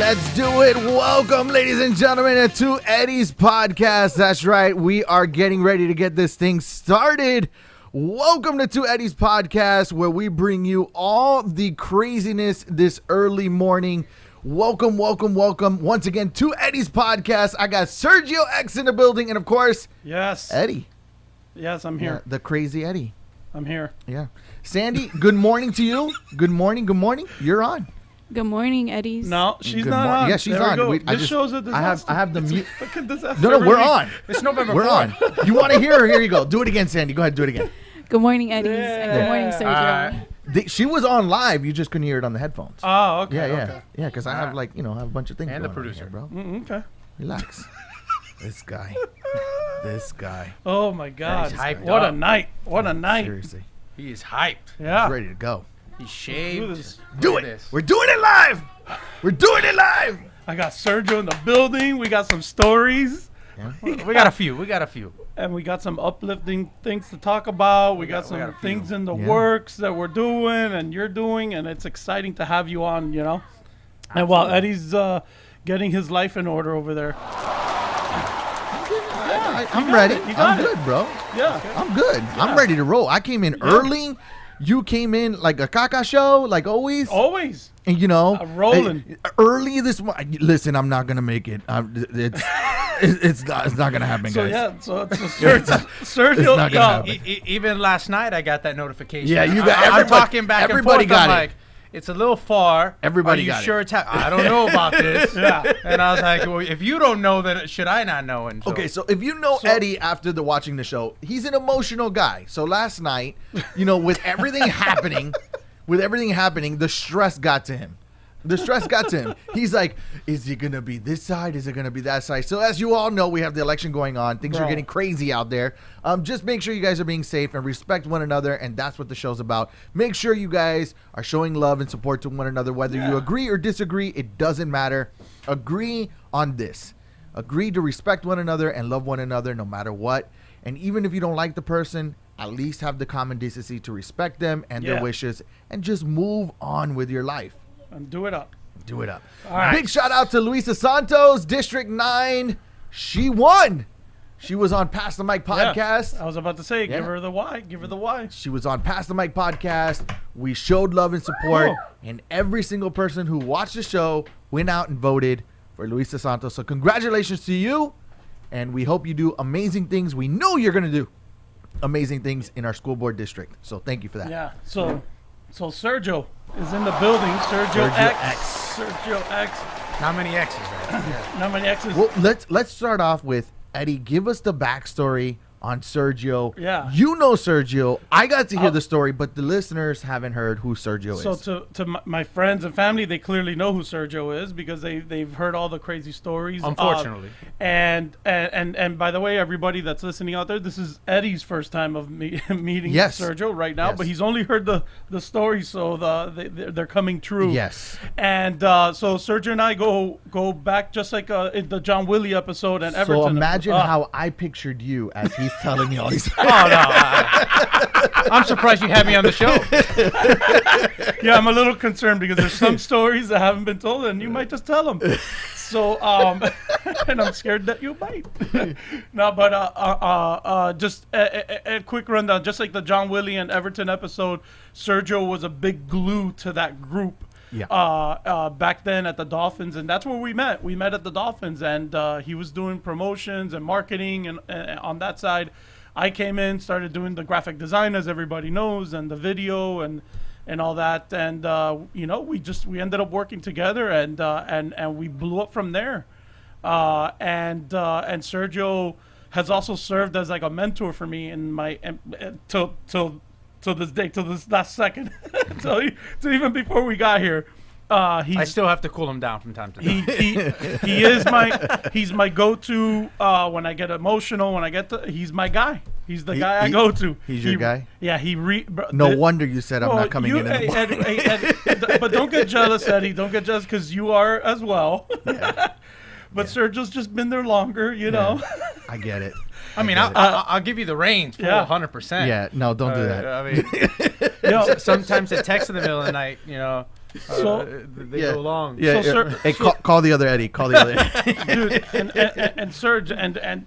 Let's do it. Welcome, ladies and gentlemen, to Eddie's podcast. That's right. We are getting ready to get this thing started. Welcome to Eddie's podcast, where we bring you all the craziness this early morning. Welcome once again to Eddie's podcast. I got Sergio Xiques in the building, and of course, yes, Eddie. Yes, I'm here. The crazy Eddie. I'm here. Yeah. Sandy, good morning to you. Good morning. You're on. Good morning, Eddie's. No, she's not on. Yeah, she's there on. This shows a disaster. I have the mute. Look at disaster. No, we're on. It's November 4th. We're on. You want to hear her? Here you go. Do it again, Sandy. Go ahead. Do it again. Good morning, Eddie's. And good morning, Sergio. She was on live. You just couldn't hear it on the headphones. Oh, okay. Yeah. Because I have I have a bunch of things. And the going on producer, here, bro. Okay. Relax. This guy. Oh my God. He's hyped What up. a night. What a night. Seriously. He is hyped. Yeah. He's ready to go. He's shaved. this. Do Look it. at this. We're doing it live. We're doing it live. I got Sergio in the building. We got some stories. Yeah. We got a few. And we got some uplifting things to talk about. We got some a few. things in the Yeah. works that we're doing and you're doing. And it's exciting to have you on, you know. And while Eddie's getting his life in order over there. I'm ready. You got I'm it. good, bro. Yeah. I'm good. I'm ready to roll. I came in early. You came in like a caca show, like always. Always. And you know, rolling. early this morning. Listen, I'm not gonna make it. It's not gonna happen, So guys. yeah, so Sergio, It's not gonna happen. Even last night, I got that notification. Yeah, you got- I'm everybody- talking back and everybody forth. got I'm it. like, it's a little far. Everybody Are you got sure it. it's I don't know about this. Yeah. And I was like, well, if you don't know, then should I not know? And so, Okay, so if you know Eddie after watching the show, he's an emotional guy. So last night, with everything happening, the stress got to him. He's like, is it going to be this side? Is it going to be that side? So as you all know, we have the election going on. Things are getting crazy out there. Just make sure you guys are being safe and respect one another, and that's what the show's about. Make sure you guys are showing love and support to one another, whether you agree or disagree. It doesn't matter. Agree on this. Agree to respect one another and love one another no matter what. And even if you don't like the person, at least have the common decency to respect them and their wishes and just move on with your life. And do it up. All right. Big shout out to Luisa Santos, District 9. She won. She was on Pass the Mic podcast. Yeah. I was about to say, give her the why. She was on Pass the Mic podcast. We showed love and support. And every single person who watched the show went out and voted for Luisa Santos. So congratulations to you. And we hope you do amazing things. We know you're going to do amazing things in our school board district. So thank you for that. Yeah. So Sergio is in the building. Sergio X. not many X's, right? Not many X's. Well, let's start off with Eddie. Give us the backstory on Sergio. Yeah. You know Sergio. I got to hear the story, but the listeners haven't heard who Sergio is. So to my friends and family, they clearly know who Sergio is because they've heard all the crazy stories. Unfortunately. And by the way, everybody that's listening out there, this is Eddie's first time of meeting Sergio right now, but he's only heard the story, so they're coming true. Yes. And so Sergio and I go back just like in the John Willie episode and Everton. So imagine how I pictured you as he's telling me all these. Oh, no. I'm surprised you had me on the show. Yeah, I'm a little concerned because there's some stories that haven't been told, and you might just tell them. So, and I'm scared that you might. No, but just a quick rundown. Just like the John Willie and Everton episode, Sergio was a big glue to that group. Yeah. Back then at the Dolphins, and that's where we met. We met at the Dolphins, and he was doing promotions and marketing, and on that side, I came in, started doing the graphic design, as everybody knows, and the video and all that, and we ended up working together, and we blew up from there, and Sergio has also served as like a mentor for me in my till this day, till this last second, till even before we got here. I still have to cool him down from time to time. He's my go-to when I get emotional. He's my guy. He's the guy I go to. He's your guy? Yeah. No wonder you said I'm not coming in anymore. Eddie, but don't get jealous, Eddie. Don't get jealous because you are as well. Yeah. But Sergio's just been there longer, you know. I get it. I mean, I'll give you the reins for 100%. Yeah, no, don't do that. I mean, sometimes a text in the middle of the night, They go long. Yeah, So, yeah. sir- Hey, call the other Eddie. Call the other Eddie. Dude, and Serge, and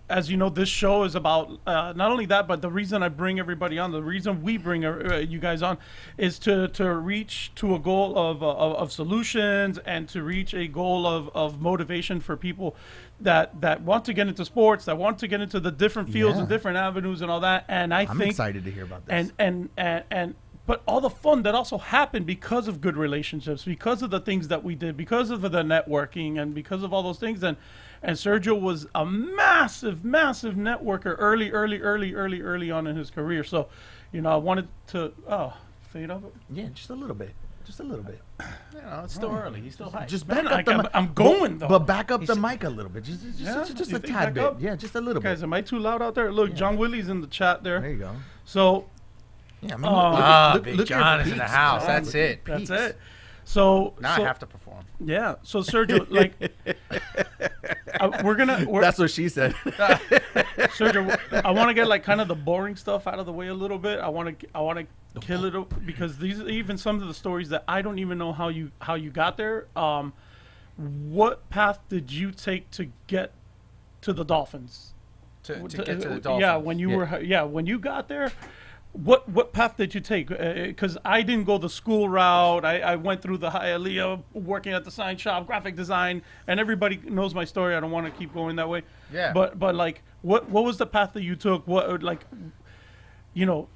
as you know, this show is about not only that, but the reason I bring everybody on, the reason we bring you guys on, is to reach to a goal of solutions and to reach a goal of motivation for people that want to get into sports, that want to get into the different fields and different avenues and all that. And I'm think excited to hear about this. And but all the fun that also happened because of good relationships, because of the things that we did, because of the networking, and because of all those things. And Sergio was a massive networker early on in his career. So, you know, I wanted to fade up. Yeah, just a little bit. You know, it's still early. He's still high. Just Man, back up the mic. I'm going though. But back up the mic a little bit. Just You a think tad back bit. up? Yeah, just a little Guys, bit. am I too loud out there? Look, John Willie's in the chat there. There you go. So Yeah, I mean, Big at John your is in the peaks, house. man. That's it. that's it. So Now so, I have to perform. Yeah. So Sergio, like, That's what she said. Sergio, I want to get like kind of the boring stuff out of the way a little bit. I want to kill it because these even some of the stories that I don't even know how you got there. What path did you take to get to the Dolphins? To get to the Dolphins. Yeah, when you were when you got there. What path did you take? Because I didn't go the school route. I went through the Hialeah, working at the sign shop, graphic design, and everybody knows my story. I don't want to keep going that way. Yeah. But like, what was the path that you took? What, like, you know,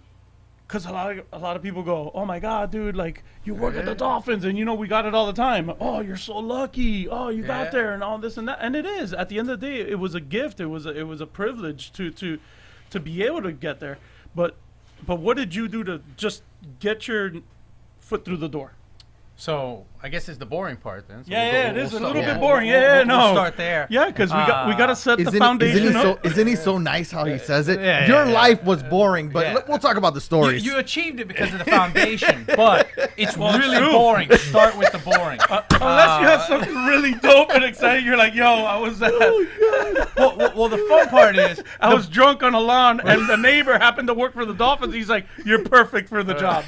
because a lot of people go, oh my God, dude, like you work at the Dolphins, and you know we got it all the time. Oh, you're so lucky. Oh, you got there, and all this and that. And it is. At the end of the day, it was a gift. It was a privilege to be able to get there. But what did you do to just get your foot through the door? So I guess it's the boring part then. So It is a little bit start- boring. We'll No. start there. Yeah, because we got to set the foundation up. Isn't he so nice how he says it? Yeah, Your yeah, life was boring, but yeah. we'll talk about the stories. You achieved it because of the foundation, but it's really boring. Start with the boring. Unless you have something really dope and exciting, you're like, yo, I was Well, the fun part is I was drunk on a lawn, and the neighbor happened to work for the Dolphins. He's like, you're perfect for the job.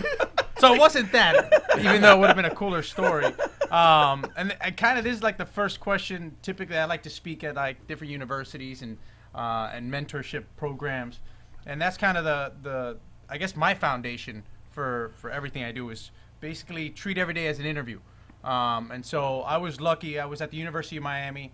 So it wasn't that, even though it would have been a cooler story. And kind of this is like the first question. Typically, I like to speak at like different universities and mentorship programs, and that's kind of the I guess my foundation for everything I do is basically treat every day as an interview. And so I was lucky. I was at the University of Miami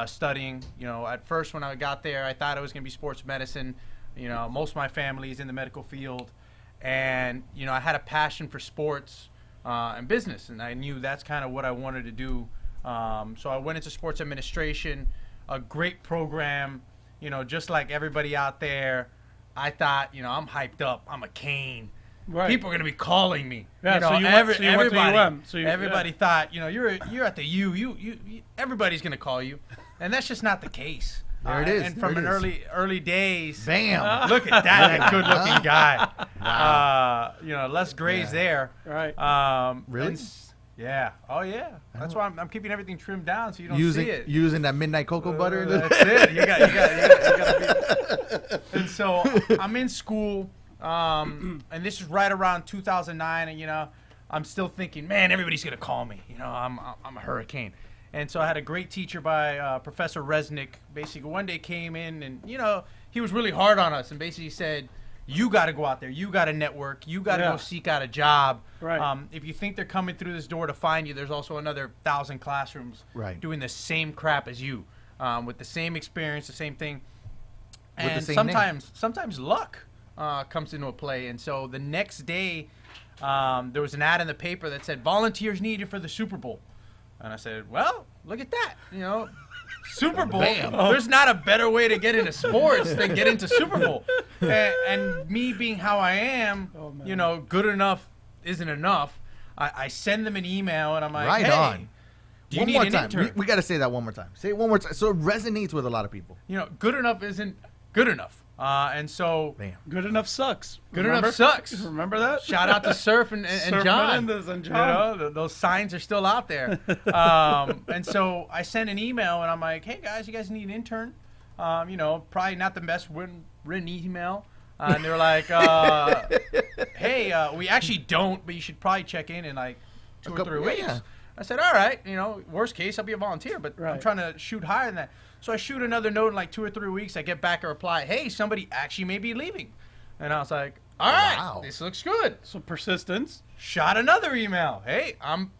studying. You know, at first when I got there, I thought it was going to be sports medicine. You know, most of my family is in the medical field. And, you know, I had a passion for sports and business, and I knew that's kind of what I wanted to do. So I went into sports administration, a great program, you know, just like everybody out there. I thought, you know, I'm hyped up. I'm a Kane. Right. People are going to be calling me. Yeah, you know, so you went to everybody, UM. everybody thought, you know, you're at the U. Everybody's going to call you. And that's just not the case. There it is. And from early days. Bam. Look at that good-looking guy. Wow. You know, less grays there. Right. Really? and yeah. Oh, yeah. That's why I'm keeping everything trimmed down so you don't using see it. using that midnight cocoa butter. That's it. You got to be. And so I'm in school, and this is right around 2009, and, you know, I'm still thinking, man, everybody's going to call me. You know, I'm a hurricane. And so I had a great teacher by Professor Resnick. Basically, one day came in and, you know, he was really hard on us and basically said, you got to go out there. You got to network. You got to go seek out a job. Right. If you think they're coming through this door to find you, there's also another 1,000 classrooms doing the same crap as you with the same experience, the same thing. And with the same sometimes luck comes into a play. And so the next day, there was an ad in the paper that said, volunteers needed for the Super Bowl. And I said, well, look at that. You know, Super Bowl. There's not a better way to get into sports than get into Super Bowl. And me being how I am, you know, good enough isn't enough. I send them an email, and I'm like, Right hey, on. do you One need more an time. intern? We got to say that one more time. Say it one more time. So it resonates with a lot of people. You know, good enough isn't good enough. And so Bam. Good enough sucks. Good enough sucks. Remember that? Shout out to Surf and Surf John. Menendez and You John. know, those signs are still out there. And so I sent an email, and I'm like, hey, guys, you guys need an intern? You know, probably not the best written email. And they were like, hey, we actually don't, but you should probably check in and, like, 2 or 3 weeks. Yeah. I said, all right, worst case, I'll be a volunteer, but I'm trying to shoot higher than that. So I shoot another note in like 2 or 3 weeks. I get back a reply, hey, somebody actually may be leaving. And I was like, all right, this looks good. So persistence. Shot another email. Hey, I'm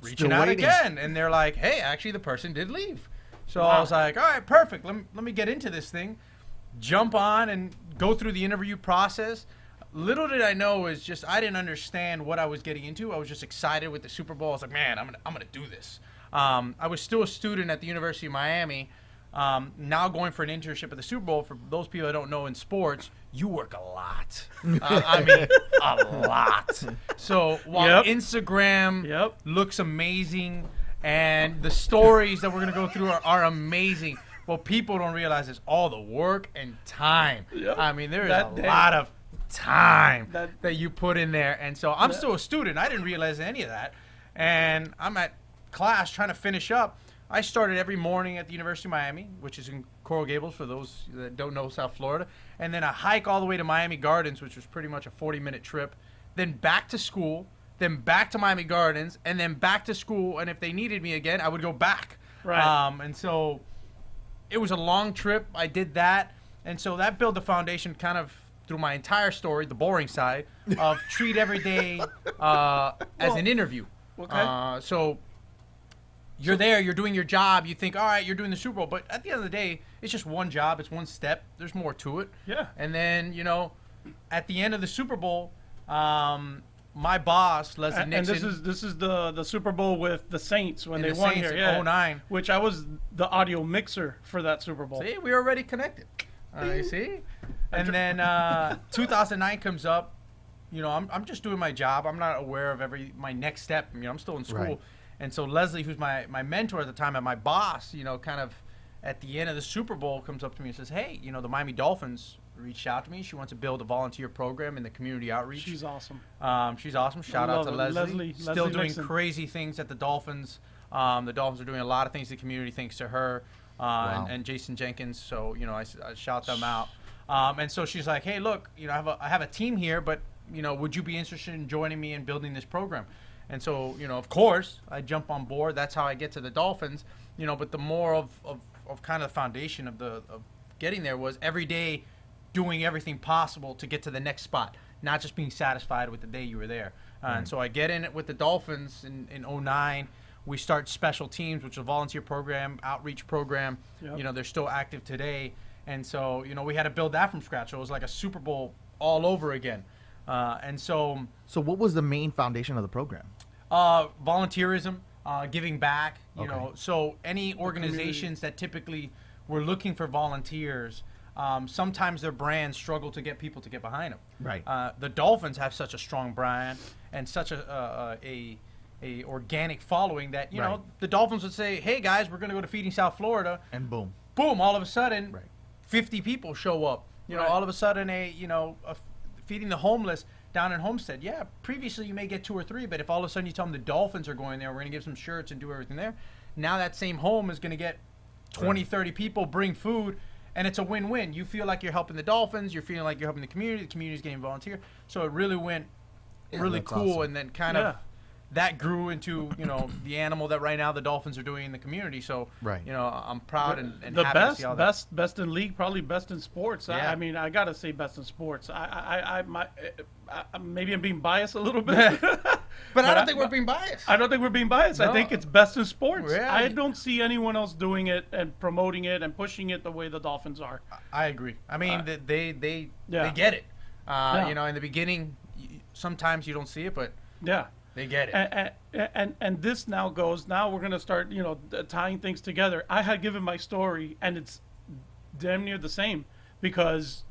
reaching out again. And they're like, hey, actually the person did leave. So I was like, all right, perfect. Let me get into this thing. Jump on and go through the interview process. Little did I know is just I didn't understand what I was getting into. I was just excited with the Super Bowl. I was like, man, I'm gonna do this. I was still a student at the University of Miami. Now going for an internship at the Super Bowl. For those people that don't know in sports, you work a lot. I mean, a lot. So while Instagram looks amazing and the stories that we're gonna go through are amazing, what people don't realize is all the work and time. I mean, there is a lot of time that you put in there. And so I'm still a student. I didn't realize any of that. And I'm at class trying to finish up. I started every morning at the University of Miami, which is in Coral Gables for those that don't know South Florida. And then a hike all the way to Miami Gardens, which was pretty much a 40-minute trip. Then back to school, then back to Miami Gardens, and then back to school. And if they needed me again, I would go back. And so it was a long trip. I did that. And so that built the foundation kind of through my entire story, the boring side, of treat every day as an interview. So you're there, you're doing your job, you think, all right, you're doing the Super Bowl, but at the end of the day, it's just one job, it's one step, there's more to it. And then, at the end of the Super Bowl, my boss, Leslie Nixon. And this is the Super Bowl with the Saints when they won Saints here. In 09. Which I was the audio mixer for that Super Bowl. See, we were already connected. You see? And then 2009 comes up. I'm just doing my job. I'm not aware of my next step. I'm still in school. And so Leslie, who's my mentor at the time and my boss, kind of at the end of the Super Bowl comes up to me and says, hey, the Miami Dolphins reached out to me. She wants to build a volunteer program in the community outreach. She's awesome. She's awesome. Shout out to Leslie. Still doing Nixon. crazy things at the Dolphins. The Dolphins are doing a lot of things the community thanks to her and Jason Jenkins. So, I shout them out. And so she's like, hey, look, I have a team here, but, would you be interested in joining me in building this program? And so, of course, I jump on board. That's how I get to the Dolphins. But the more of kind of the foundation of getting there was every day doing everything possible to get to the next spot, not just being satisfied with the day you were there. And so I get in it with the Dolphins in 2009. We start special teams, which is a volunteer program, outreach program. They're still active today. And so, we had to build that from scratch. So it was like a Super Bowl all over again. So what was the main foundation of the program? Volunteerism, giving back. So any organizations that typically were looking for volunteers, sometimes their brands struggle to get people to get behind them. The Dolphins have such a strong brand and such a organic following that the Dolphins would say, hey guys, we're going to go to Feeding South Florida, and boom all of a sudden 50 people show up. All of a sudden feeding the homeless down in Homestead. Previously you may get 2 or 3, but if all of a sudden you tell them the Dolphins are going there, we're going to give some shirts and do everything there, now that same home is going to get 20 30 people, bring food, and it's a win-win. You feel like you're helping the Dolphins, you're feeling like you're helping the community's getting volunteer. So it really went really cool. Awesome. And then kind of that grew into the animal that right now the Dolphins are doing in the community. So I'm proud and the happy to see all that. best in league, probably best in sports. I mean, I gotta say best in sports. Maybe I'm being biased a little bit, but I don't think we're being biased. I don't think we're being biased. No. I think it's best in sports. Yeah. I don't see anyone else doing it and promoting it and pushing it the way the Dolphins are. I agree. I mean, they get it. In the beginning, sometimes you don't see it, but they get it. And this now we're going to start, tying things together. I had given my story, and it's damn near the same because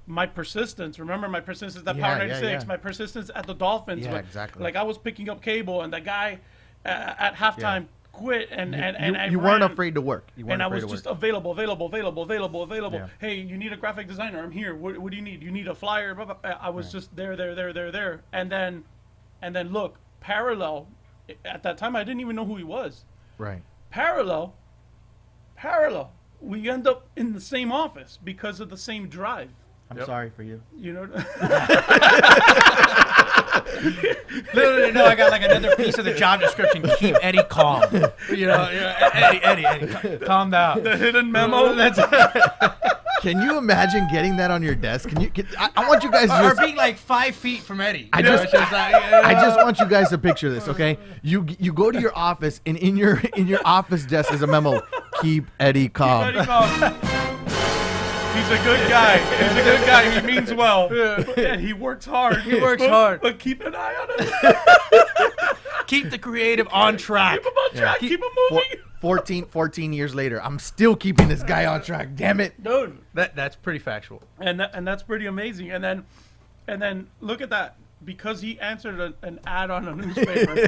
my persistence, remember my persistence at Power 96, my persistence at the Dolphins. Yeah, exactly. Like I was picking up cable, and the guy at halftime quit, and you weren't afraid to work. I was just available. Yeah. Hey, you need a graphic designer? I'm here. What do you need? You need a flyer? Blah, blah, blah. I was just there. And then look, parallel. At that time, I didn't even know who he was. Right. Parallel. We end up in the same office because of the same drive. I'm sorry for you. No, I got like another piece of the job description. Keep Eddie calm. Eddie, calm down. The hidden memo. Can you imagine getting that on your desk? I want you guys to or being like 5 feet from Eddie. I just want you guys to picture this, okay? You go to your office, and in your office desk is a memo. Keep Eddie calm. Keep Eddie calm. He's a good guy. He's a good guy. He means well. And he works hard. But keep an eye on him. Keep the creative on track. Keep him on track. Keep him moving. 14 years later, I'm still keeping this guy on track. Damn it. Dude. That's pretty factual. And that's pretty amazing. And then look at that. Because he answered an ad on a newspaper. He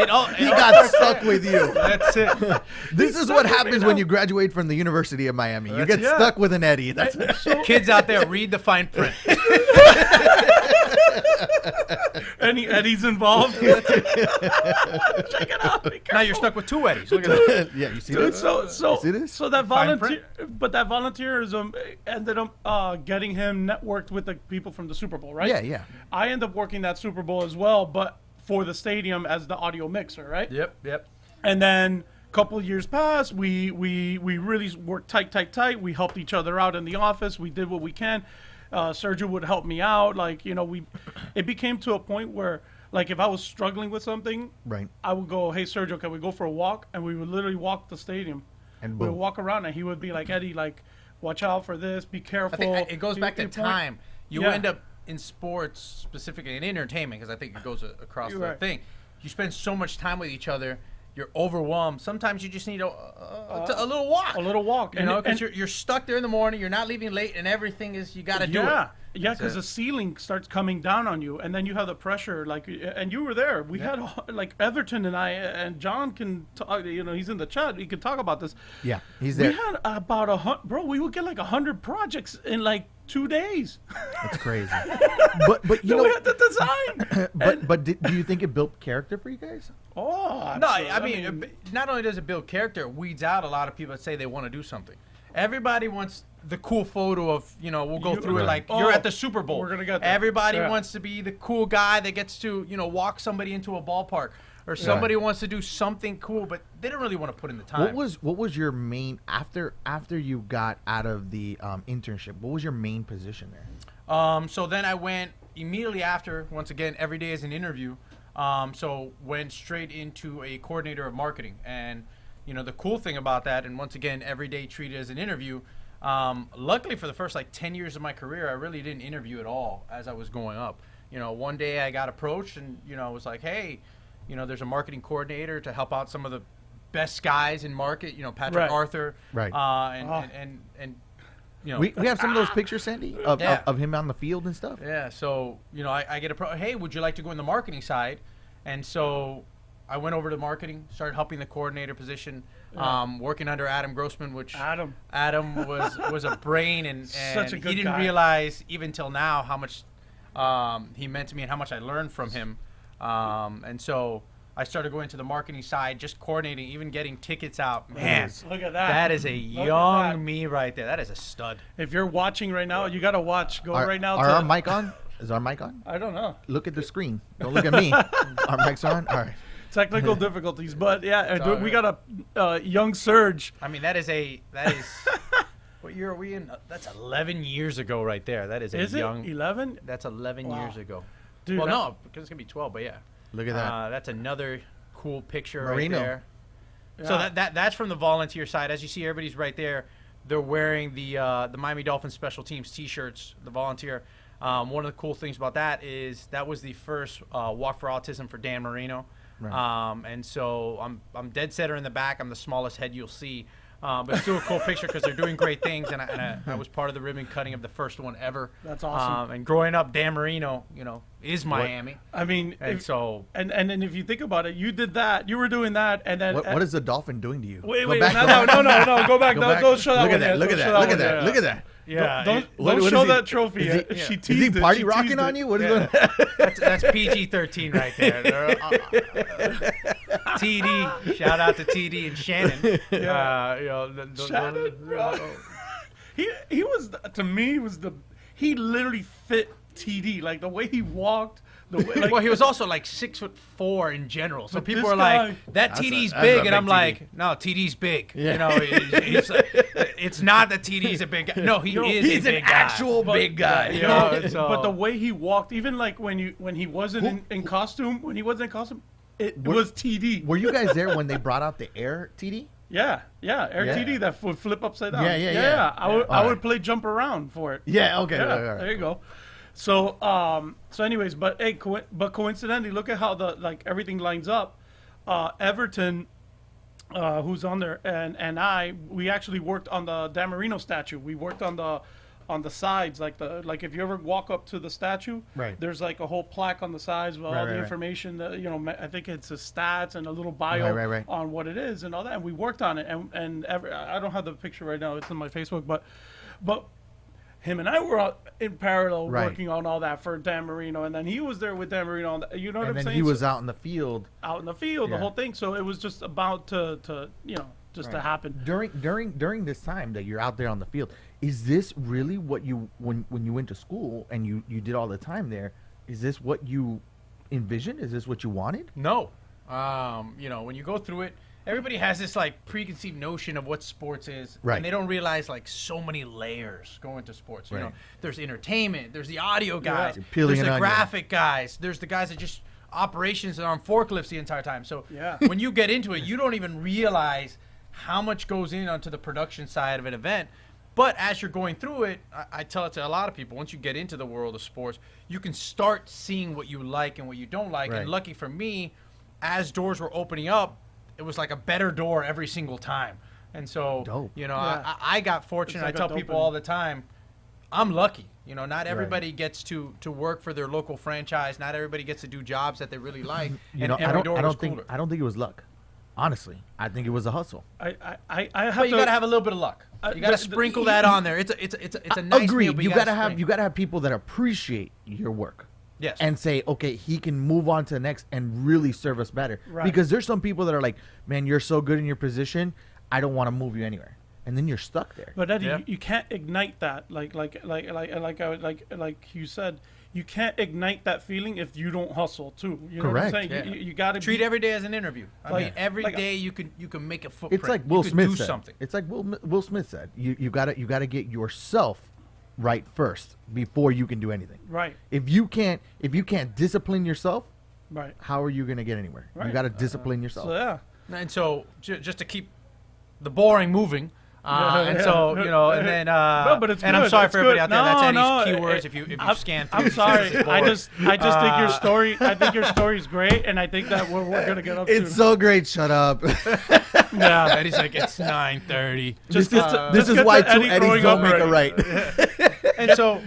got stuck with you. That's it. This is what happens when you graduate from the University of Miami. You get stuck with an Eddie. That's Kids out there, read the fine print. Any Eddies involved? Check it out. Now you're stuck with 2 Eddies. Look at that. Yeah, you see this? So see this? So that volunteerism ended up getting him networked with the people from the Super Bowl, right? Yeah. I ended up working that Super Bowl as well, but for the stadium as the audio mixer, right? Yep. And then a couple of years passed. We really worked tight. We helped each other out in the office. We did what we can. Sergio would help me out. It became to a point where, like, if I was struggling with something, right, I would go, "Hey, Sergio, can we go for a walk?" And we would literally walk the stadium. And we would walk around, and he would be like, "Eddie, like, watch out for this. Be careful." I think it goes back to time. You end up in sports, specifically in entertainment, because I think it goes across the thing. You spend so much time with each other. You're overwhelmed. Sometimes you just need a little walk. A little walk. You know, because you're stuck there in the morning. You're not leaving late, and everything is, you got to do it. Yeah, because the ceiling starts coming down on you, and then you have the pressure. Like, and you were there. We had like Everton and I, and John can talk. You know, he's in the chat. He can talk about this. Yeah, he's there. We had about 100. Bro, we would get like 100 projects in like 2 days. That's crazy. but you know, we had the design. but do you think it built character for you guys? Oh, no. I mean, not only does it build character, it weeds out a lot of people that say they want to do something. Everybody wants the cool photo of, we'll go through it like you're at the Super Bowl. We're gonna get there. Everybody wants to be the cool guy that gets to, walk somebody into a ballpark, or somebody wants to do something cool, but they don't really want to put in the time. What was your main after you got out of the internship? What was your main position there? So then I went immediately after. Once again, every day is an interview. So went straight into a coordinator of marketing, and the cool thing about that, and once again, every day treated as an interview. Luckily, for the first 10 years of my career, I really didn't interview at all as I was going up. One day I got approached, and was like, hey, there's a marketing coordinator to help out some of the best guys in market. Patrick Arthur, right? And we have some of those pictures, Sandy, of him on the field and stuff. Yeah. So I get hey, would you like to go in the marketing side? And so I went over to marketing, started helping the coordinator position, working under Adam Grossman, which Adam was a brain, and such a good he didn't guy. realize even till now how much he meant to me and how much I learned from him. And so I started going to the marketing side, just coordinating, even getting tickets out. Man, look at that. That is a young me right there. That is a stud. If you're watching right now, you got to watch. Go right now. Are our mic on? Is our mic on? I don't know. Look at the screen. Don't look at me. Our mic's on? All right. Technical difficulties, but we got a young Serge. I mean, that is what year are we in? That's 11 years ago right there. That is young. 11? That's 11 years ago. Dude, well, no, because it's going to be 12, but yeah. Look at that. That's another cool picture Marino. right there. Yeah. So that's from the volunteer side. As you see, everybody's right there. They're wearing the Miami Dolphins special teams T-shirts, the volunteer. One of the cool things about that is that was the first Walk for Autism for Dan Marino. Right. And so I'm dead center in the back. I'm the smallest head you'll see. But it's still a cool picture because they're doing great things, and I was part of the ribbon cutting of the first one ever. That's awesome. And growing up, Dan Marino, is Miami. I mean, and then if you think about it, you did that, you were doing that, and then what is the dolphin doing to you? Wait, no, go back. Don't show that. Look at that. Yeah, don't show that trophy. She teased is he party it. rocking on you? What is going That's PG-13 right there. TD, shout out to TD and Shannon. Shannon, bro. He was, to me, he literally fit TD. Like the way he walked, Well, he was also like 6'4" in general, so But people this were guy- like, "That TD's that's big," a and I'm big like, "No, TD's big." Yeah. You know, it's not that TD's a big guy. No, he is He's a an big guy. actual big guy. You know, it's, But the way he walked, even like when he wasn't in costume, it was TD. Were you guys there when they brought out the Air TD? Yeah, Air Yeah. TD that would flip upside down. Yeah. I would Alright. play jump around for it. Yeah. Okay. Yeah, all right. there you go. So, anyways, but hey, coincidentally, look at how everything lines up. Everton, who's on there, and we actually worked on the Dan Marino statue. We worked on the sides, like if you ever walk up to the statue, Right. there's like a whole plaque on the sides with all the right. information that, I think it's the stats and a little bio Right. on what it is and all that. And we worked on it, and I don't have the picture right now. It's on my Facebook, but him and I were out in parallel Right. working on all that for Dan Marino, and then he was there with Dan Marino. You know what And I'm then saying? he was So- out in the field out in the field, Yeah. the whole thing. So it was just about to to happen. during this time that you're out there on the field. Is this really what you when you went to school and you did all the time there? Is this what you envisioned? Is this what you wanted? No. When you go through it, everybody has this like preconceived notion of what sports is, Right. and they don't realize like so many layers go into sports. You Right. know, there's entertainment, there's the audio guys, You're peeling there's an the onion. graphic guys, there's the guys that just operations that are on forklifts the entire time. So Yeah. when you get into it, you don't even realize how much goes in onto the production side of an event. But as you're going through it, I tell it to a lot of people, once you get into the world of sports, you can start seeing what you like and what you don't like. Right. And lucky for me, as doors were opening up, it was like a better door every single time. And so, Dope. Yeah. I got fortunate. It's like I tell a people dopamine. all the time, I'm lucky. Not everybody gets to work for their local franchise. Not everybody gets to do jobs that they really like. I don't think it was luck. Honestly, I think it was a hustle. I have But you to. got to have a little bit of luck. You got to sprinkle that on there. It's a nice Agreed. meal, but You gotta gotta have people that appreciate your work. Yes. And say, okay, he can move on to the next and really serve us better. Right. Because there's some people that are like, man, you're so good in your position, I don't want to move you anywhere. And then you're stuck there. But Eddie, Yeah. you can't ignite that. Like you said, you can't ignite that feeling if you don't hustle too. You know Correct. what I'm saying? Yeah. You got to treat every day as an interview. I Like- mean, every like- day you can make a footprint. It's like Will you can Smith do said. something. It's like Will Smith said. You gotta get yourself right first before you can do anything. right, If you can't discipline yourself, right. how are you gonna get anywhere? You Right. gotta discipline yourself. So yeah, And so just to keep the boring moving. And Yeah. so and then No, but it's and I'm good. sorry It's for everybody good. out there. That's No, Eddie's no, keywords. If you I'm- scan through I'm it, sorry. it's I boring. just think your story. I think your story's great, and I think that we're gonna get up It's to. so great. Shut up. Yeah, Eddie's like, it's 9:30. just this get to- is just get why to two Eddie Eddies growing don't up make a already. right. And so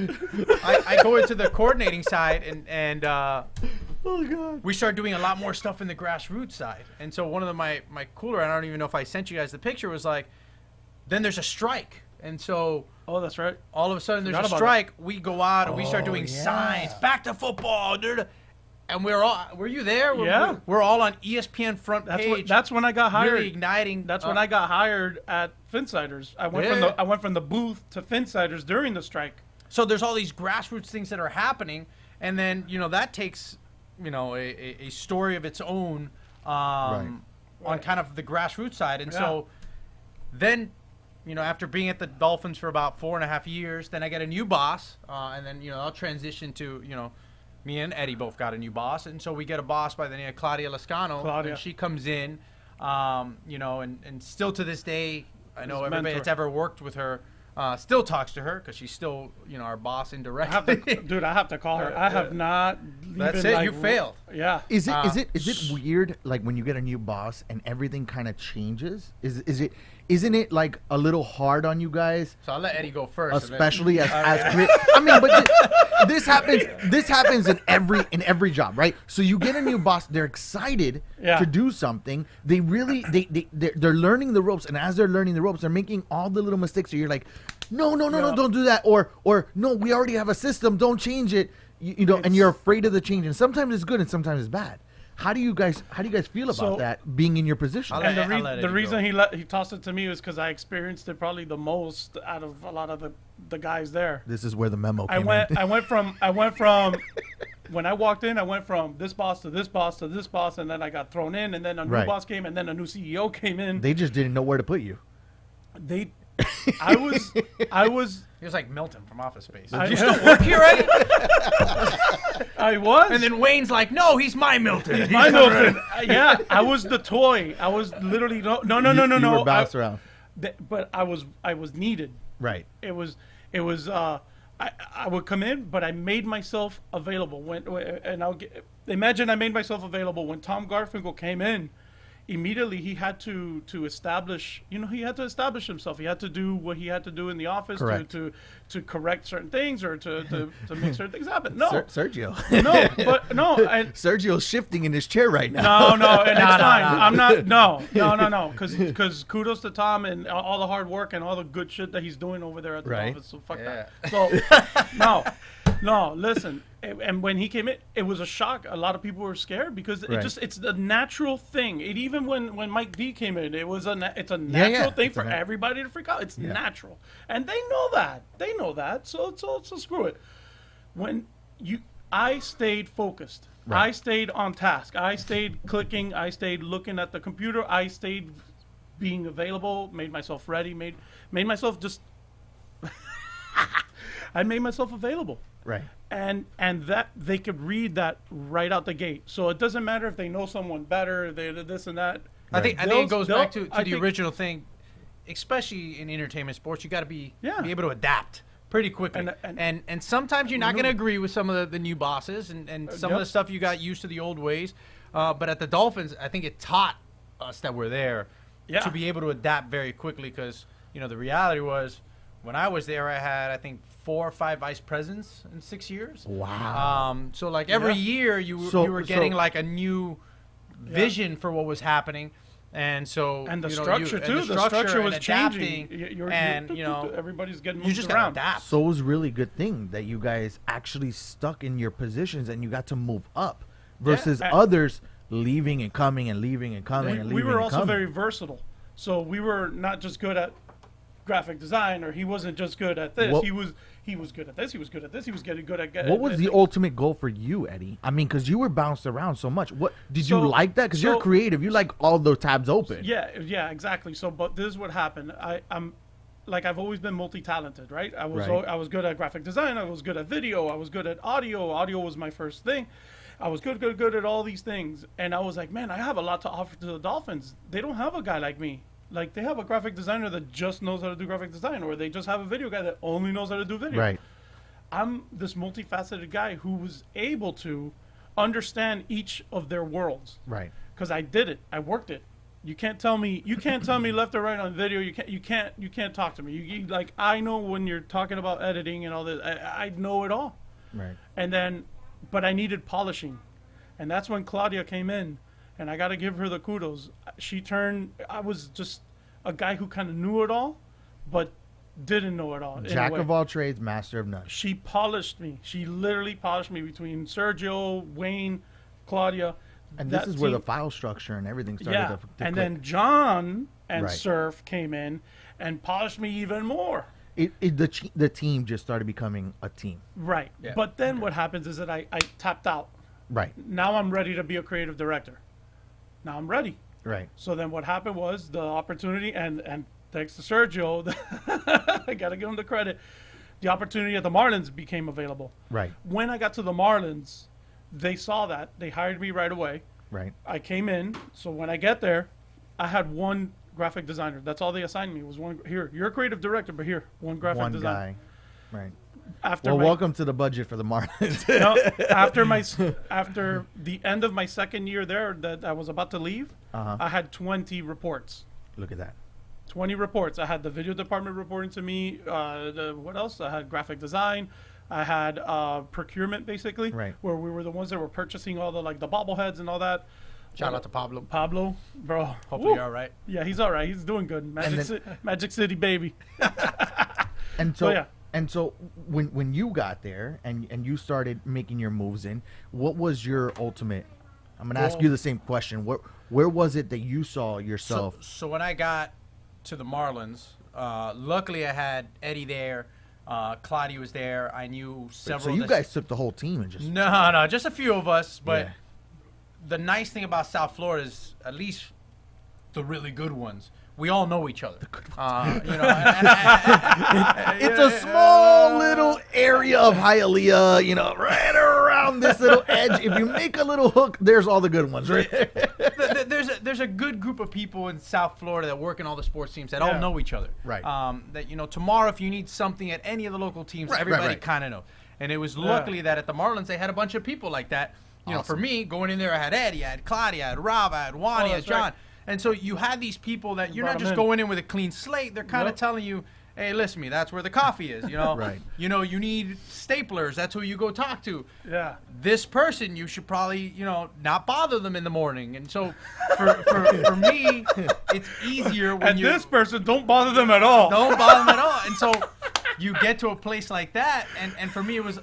I go into the coordinating side and Oh God. we start doing a lot more stuff in the grassroots side. And so one of my cooler, I don't even know if I sent you guys the picture, was like, then there's a strike. And so Oh, that's right. all of a sudden there's Forgot a about strike. We go out and we start Oh, doing yeah. signs, back to football. And were you there? Yeah. We're all on ESPN front That's page. that's when I got hired. really igniting. That's when I got hired at Finsiders. I went from the booth to Finsiders during the strike. So there's all these grassroots things that are happening, and then that takes a story of its own on kind of the grassroots side, and so then after being at the Dolphins for about 4.5 years, then I get a new boss, and then I'll transition to me and Eddie both got a new boss, and so we get a boss by the name of Claudia Lascano, Claudia. and she comes in, and still to this day, I know His everybody mentor. that's ever worked with her. Still talks to her because she's still, our boss I have indirectly. to, dude. I have to call her. I have not. That's even, it. like, You failed. Yeah. Is it weird like when you get a new boss and everything kind of changes? Isn't it like a little hard on you guys? So I'll let Eddie go first. and then- Especially as I mean, but this happens in every job, right? So you get a new boss, they're excited Yeah. to do something. They really they're learning the ropes, and as they're learning the ropes, they're making all the little mistakes. So you're like, no, don't do that, or no, we already have a system, don't change it. And you're afraid of the change, and sometimes it's good and sometimes it's bad. How do you guys feel about So- that being in your position? I'll And let the Eddie reason go. he tossed it to me was because I experienced it probably the most out of a lot of the guys there. This is where the memo I came went in. I went from when I walked in, I went from this boss to this boss to this boss, and then I got thrown in, and then a new boss came, and then a new CEO came in. They just didn't know where to put you. I was. He was like Milton from Office Space. I- You still work here, right? I was. And then Wayne's like, no, he's my Milton. He's My not Milton. right. Yeah, I was the toy. I was literally no. You were bounced around. But I was needed. Right. It was. I would come in, but I made myself available and imagine I made myself available when Tom Garfinkel came in. Immediately he had to establish, he had to establish himself. He had to do what he had to do in the office to correct certain things or to make certain things happen. No, Sergio. no. Sergio's shifting in his chair right now. No, and it's fine. I'm not. No. Because kudos to Tom and all the hard work and all the good shit that he's doing over there at the office. So fuck that. So no. Listen. And when he came in, it was a shock. A lot of people were scared because it's a natural thing. Even when Mike D came in, it's a natural thing for everybody to freak out. It's natural, and they know that. So screw it. I stayed focused. I stayed on task. I stayed clicking. I stayed looking at the computer. I stayed being available. Made myself ready. Made myself just. I made myself available. Right. And that they could read that right out the gate. So it doesn't matter if they know someone better, they this and that. I think it goes back to the original thing, especially in entertainment sports. You got to be able to adapt pretty quickly. And sometimes you're not going to agree with some of the new bosses and some of the stuff you got used to the old ways. But at the Dolphins, I think it taught us that we're there to be able to adapt very quickly because, the reality was when I was there, I had, I think, 4 or 5 vice presidents in 6 years. Wow. So like every year you were getting like a new vision for what was happening. And so the structure too. The structure was changing. Everybody's getting moved around. Adapt. So it was a really good thing that you guys actually stuck in your positions and you got to move up versus others leaving and coming and leaving and coming and leaving. We were also very versatile. So we were not just good at graphic design, or he wasn't just good at this. He was good at this. He was good at this. He was getting good at. What was the ultimate goal for you, Eddie? I mean, because you were bounced around so much. What did you like that? Because you're creative. You like all those tabs open. Yeah, exactly. So, but this is what happened. I'm like I've always been multi-talented, right? I was good at graphic design. I was good at video. I was good at audio. Audio was my first thing. I was good at all these things, and I was like, man, I have a lot to offer to the Dolphins. They don't have a guy like me. Like, they have a graphic designer that just knows how to do graphic design, or they just have a video guy that only knows how to do video. Right. I'm this multifaceted guy who was able to understand each of their worlds. Right. Because I did it. I worked it. You can't tell me left or right on video. You can't talk to me. Like, I know when you're talking about editing and all this. I know it all. Right. And then, but I needed polishing, and that's when Claudia came in. And I got to give her the kudos. I was just a guy who kind of knew it all, but didn't know it all. Jack of all trades, master of none. She polished me. She literally polished me between Sergio, Wayne, Claudia. And this is where the file structure and everything started to and click. Then John and Surf came in and polished me even more. The team just started becoming a team. Right. Yeah. But then what happens is that I tapped out. Right. Now I'm ready to be a creative director. Now I'm ready. Right. So then what happened was the opportunity, and thanks to Sergio, I got to give him the credit, the opportunity at the Marlins became available. Right. When I got to the Marlins, they saw that. They hired me right away. Right. I came in. So when I get there, I had one graphic designer. That's all they assigned me was one. Here, you're a creative director, but here, one graphic designer. One guy. Right. Welcome to the budget for the Marlins. After the end of my second year there, that I was about to leave, I had 20 reports. Look at that. 20 reports. I had the video department reporting to me. What else? I had graphic design. I had procurement, basically, where we were the ones that were purchasing all the bobbleheads and all that. Shout out to Pablo. Pablo, bro. Hopefully you're all right. Yeah, he's all right. He's doing good. Magic City, baby. And so when you got there and you started making your moves in, what was your ultimate? I'm going to ask you the same question. Where was it that you saw yourself? So when I got to the Marlins, luckily I had Eddie there. Claudia was there. I knew several. So you guys took the whole team and just no, just a few of us. But Yeah. the nice thing about South Florida is at least the really good ones. We all know each other. You know, it's a small little area of Hialeah, you know, right around this little edge. If you make a little hook, there's all the good ones, right? There's a good group of people in South Florida that work in all the sports teams that all know each other. Right. That, you know, tomorrow if you need something at any of the local teams, everybody kind of knows. And it was luckily that at the Marlins they had a bunch of people like that. You know, for me, going in there, I had Eddie, I had Claudia, I had Rob, I had Wani, I had John. Right. And so you had these people that you're not just going in with a clean slate. They're kind of telling you, hey, listen to me, that's where the coffee is, you know? Right. You know, you need staplers. That's who you go talk to. Yeah. This person, you should probably, you know, not bother them in the morning. And so for me, it's easier when and this person, don't bother them at all. Don't bother them at all. And so you get to a place like that. And for me, it was,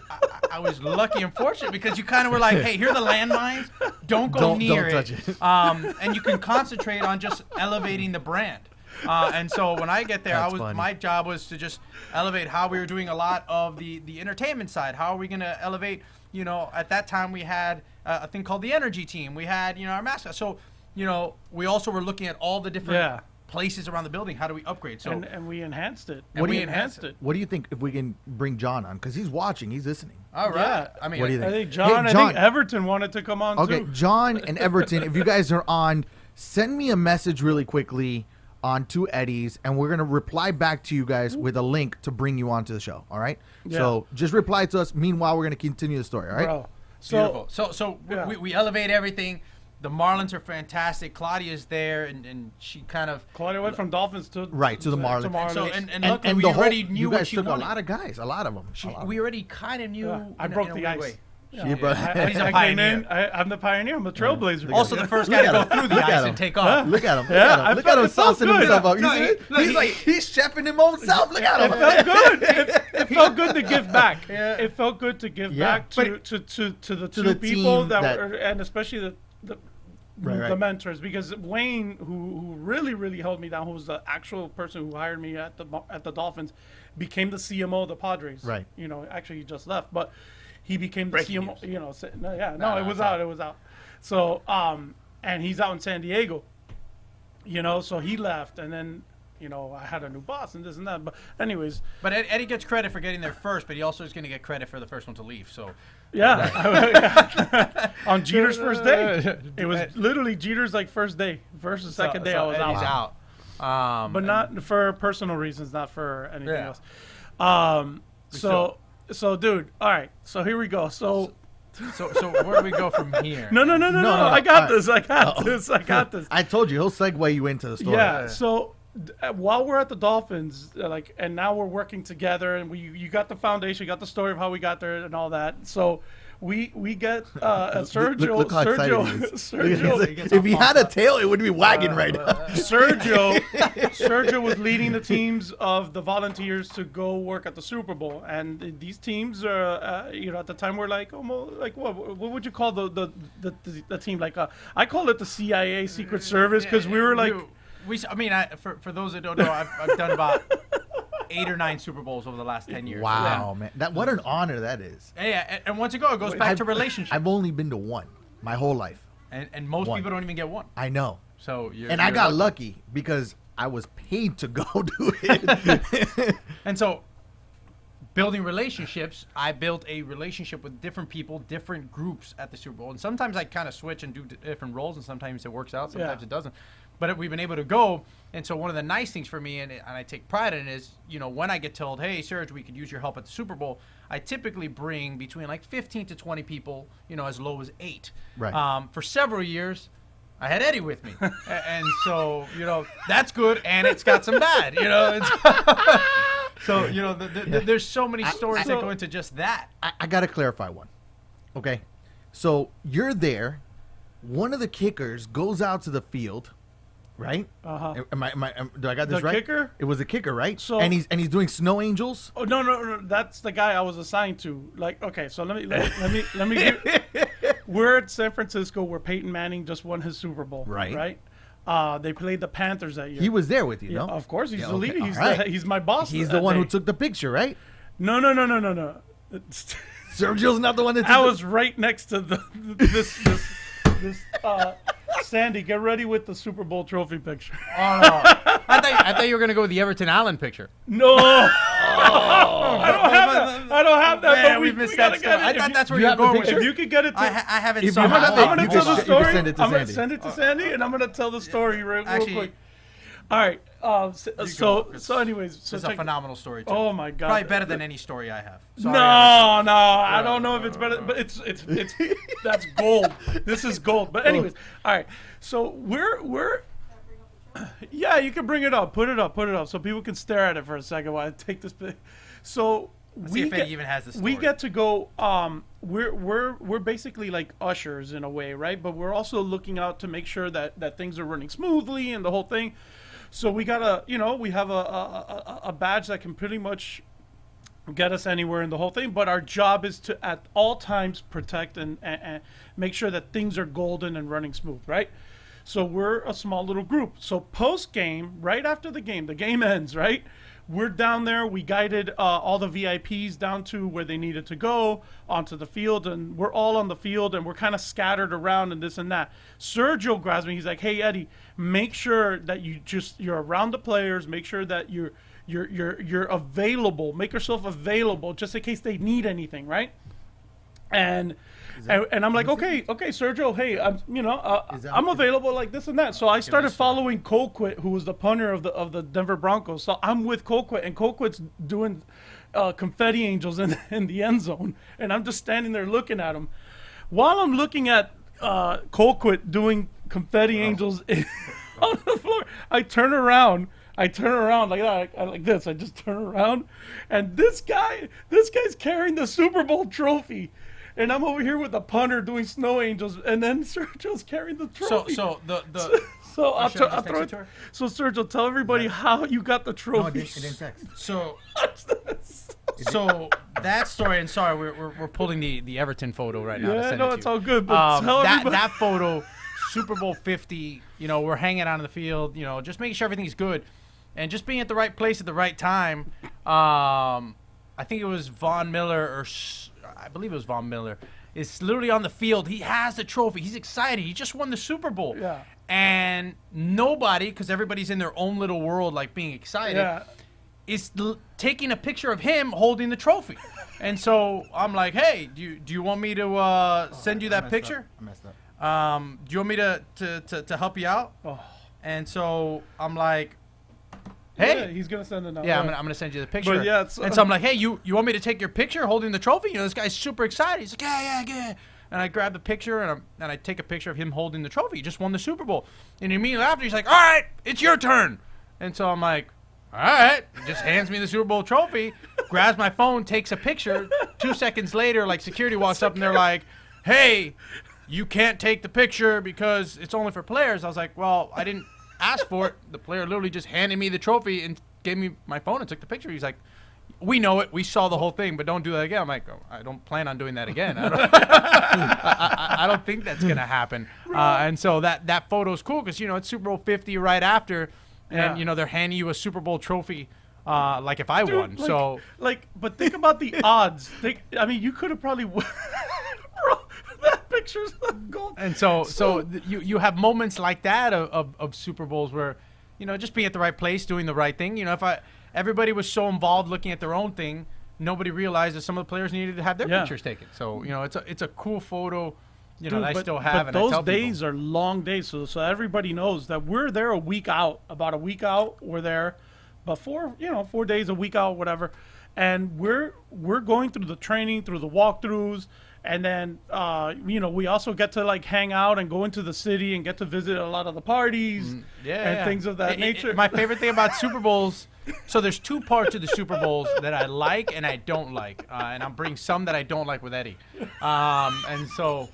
I was lucky and fortunate because you kind of were like, hey, here are the landmines. Don't go near touch it. And you can concentrate on just elevating the brand. And so when I get there, my job was to just elevate how we were doing a lot of the entertainment side. How are we going to elevate, you know, at that time we had a thing called the Energy Team. We had, you know, our mascot. So, you know, we also were looking at all the different places around the building. How do we upgrade? So and we enhanced it. What do you think if we can bring John on? Because he's watching, he's listening. All right. Yeah. I mean, what do you think? I think John, I think Everton wanted to come on too. Okay, John and Everton, if you guys are on, send me a message really quickly on Two Eddies, and we're going to reply back to you guys with a link to bring you onto the show, all right? Yeah. So just reply to us. Meanwhile, we're going to continue the story, all right? Bro. Beautiful. So we elevate everything. The Marlins are fantastic. Claudia's there, and she kind of... Claudia went from Dolphins to... Right, to the Marlins. And luckily, we already knew you what guys she took wanted. a lot of guys, a lot of them. We already kind of knew... Yeah. I broke the ice. Way. Yeah. He's a pioneer. I'm the pioneer. I'm a trailblazer. Also, the first guy to go through the ice and take off. Look at him. Yeah, look at him saucing himself up. He's like he's chefing him himself. Look at him. It felt good. It felt good to give back. Yeah. It felt good to give back to the two people that were, and especially the mentors, because Wayne, who really held me down, who was the actual person who hired me at the Dolphins, became the CMO of the Padres. Right. You know, actually he just left, but he became the Breaking CMO. news. You know, it was out. So and he's out in San Diego. You know, so he left, and then, you know, I had a new boss and this and that. But anyways. But Eddie gets credit for getting there first, but he also is going to get credit for the first one to leave. So. Yeah. On Jeter's first day. It was literally Jeter's first day. First and second day I was Eddie's out. But not for personal reasons, not for anything else. So dude, all right. So here we go. So where do we go from here? No. I got this. I got this. I told you he'll segue you into the story. Yeah. So while we're at the Dolphins, and now we're working together, and you got the foundation, you got the story of how we got there and all that. So we get Sergio. Look how excited he is. Sergio. If he had a tail, it would be wagging right now. Sergio was leading the teams of the Volunteers to go work at the Super Bowl, and these teams are, at the time were almost what would you call the team? I call it the CIA Secret Service, because we were for those that don't know, I've done about 8 or 9 Super Bowls over the last 10 years. Wow, man. What an honor that is. Yeah, and once it goes back to relationships. I've only been to one my whole life. And most people don't even get one. I know. So I got lucky because I was paid to go do it. And so building relationships, I built a relationship with different people, different groups at the Super Bowl. And sometimes I kind of switch and do different roles, and sometimes it works out, sometimes it doesn't. But we've been able to go, and so one of the nice things for me, and I take pride in it, is, when I get told, hey, Serge, we could use your help at the Super Bowl, I typically bring between 15 to 20 people, as low as 8. Right. For several years, I had Eddie with me. And so, that's good, and it's got some bad, So, there's so many stories that go into just that. I got to clarify one. Okay. So you're there. One of the kickers goes out to the field. Right? Uh-huh. Do I got this right? The kicker? It was a kicker, right? So, and he's doing snow angels? Oh no, that's the guy I was assigned to. Okay, so let me we're at San Francisco where Peyton Manning just won his Super Bowl. Right. They played the Panthers that year. He was there with you, no? Of course, he's the okay. leader. He's my boss. He's the one who took the picture, right? No. It's- Sergio's not the one that. I was right next to this Sandy. Get ready with the Super Bowl trophy picture. Oh, no. I thought you were gonna go with the Everton Allen picture. No, I don't have that. I don't have that. Man, but we we missed gotta that get stuff. it. I thought that's where you you're have the going with picture? it. If you could get it to, I haven't. If you somehow. have I'm gonna tell the you can story. send it to I'm gonna Sandy. send it to Sandy, and I'm gonna tell the story real Actually, quick. All right. go. So anyways, so It's a check- phenomenal story too. Oh my God. Probably better than any story I have. Sorry, No, I don't know if it's better, but it's that's gold. This is gold. But anyways, all right. So we're yeah, you can bring it up, put it up, so people can stare at it for a second while I take this pic. So Let's see if Eddie even has the story. we get to go. We're basically like ushers in a way, right? But we're also looking out to make sure that things are running smoothly and the whole thing. So we gotta, we have a badge that can pretty much get us anywhere in the whole thing. But our job is to at all times protect and make sure that things are golden and running smooth, right? So we're a small little group. So post game, right after the game ends, right? We're down there. We guided all the VIPs down to where they needed to go onto the field, and we're all on the field, and we're kind of scattered around and this and that. Sergio grabs me. He's like, "Hey Eddie, make sure that you're around the players. Make sure that you're available. Make yourself available just in case they need anything, right?" And I'm like, okay, Sergio, hey, I'm available like this and that. So I started following Colquitt, who was the punter of the Denver Broncos. So I'm with Colquitt, and Colquitt's doing confetti angels in the end zone, and I'm just standing there looking at him. While I'm looking at Colquitt doing confetti angels on the floor, I turn around like that, like this. I just turn around, and this guy's carrying the Super Bowl trophy. And I'm over here with the punter doing snow angels, and then Sergio's carrying the trophy. So I'll throw it. So Sergio, tell everybody how you got the trophy. No, it didn't text. So that story, and sorry, we're pulling the Everton photo right now. Yeah, no, it's all good. But tell everybody. That photo, Super Bowl 50. We're hanging out in the field. Just making sure everything's good, and just being at the right place at the right time. I think it was Von Miller, I believe it was Von Miller, is literally on the field. He has the trophy. He's excited. He just won the Super Bowl. Yeah. And nobody, because everybody's in their own little world, like being excited, is taking a picture of him holding the trophy. And so I'm like, hey, do you want me to send you that picture? I messed up. Do you want me to help you out? Oh. And so I'm like, hey, yeah, he's gonna send it now. yeah, I'm gonna send you the picture. But yeah, and so I'm like, hey, you want me to take your picture holding the trophy? This guy's super excited. He's like, yeah. And I grab the picture and I take a picture of him holding the trophy. He just won the Super Bowl. And immediately after, he's like, all right, it's your turn. And so I'm like, all right. He just hands me the Super Bowl trophy, grabs my phone, takes a picture. 2 seconds later, like security walks up and they're like, hey, you can't take the picture because it's only for players. I was like, well, I didn't ask for it. The player literally just handed me the trophy and gave me my phone and took the picture. He's like, we know it. We saw the whole thing, but don't do that again. I'm like, oh, I don't plan on doing that again. I don't think that's going to happen. And so that photo's cool because, it's Super Bowl 50 right after, and, they're handing you a Super Bowl trophy like if I won. But think about the odds. You could have probably won. Bro, that picture's gold. And so you have moments like that of Super Bowls where, just being at the right place, doing the right thing. If everybody was so involved looking at their own thing, nobody realized that some of the players needed to have their pictures taken. So, it's a cool photo, that I still have. But those days are long days. So everybody knows that we're there a week out, about a week out. We're there, but 4 days, a week out, whatever. And we're going through the training, through the walkthroughs. And then, we also get to like hang out and go into the city and get to visit a lot of the parties and things of that nature. My favorite thing about Super Bowls, so there's 2 parts of the Super Bowls that I like and I don't like. And I'm bringing some that I don't like with Eddie. And so,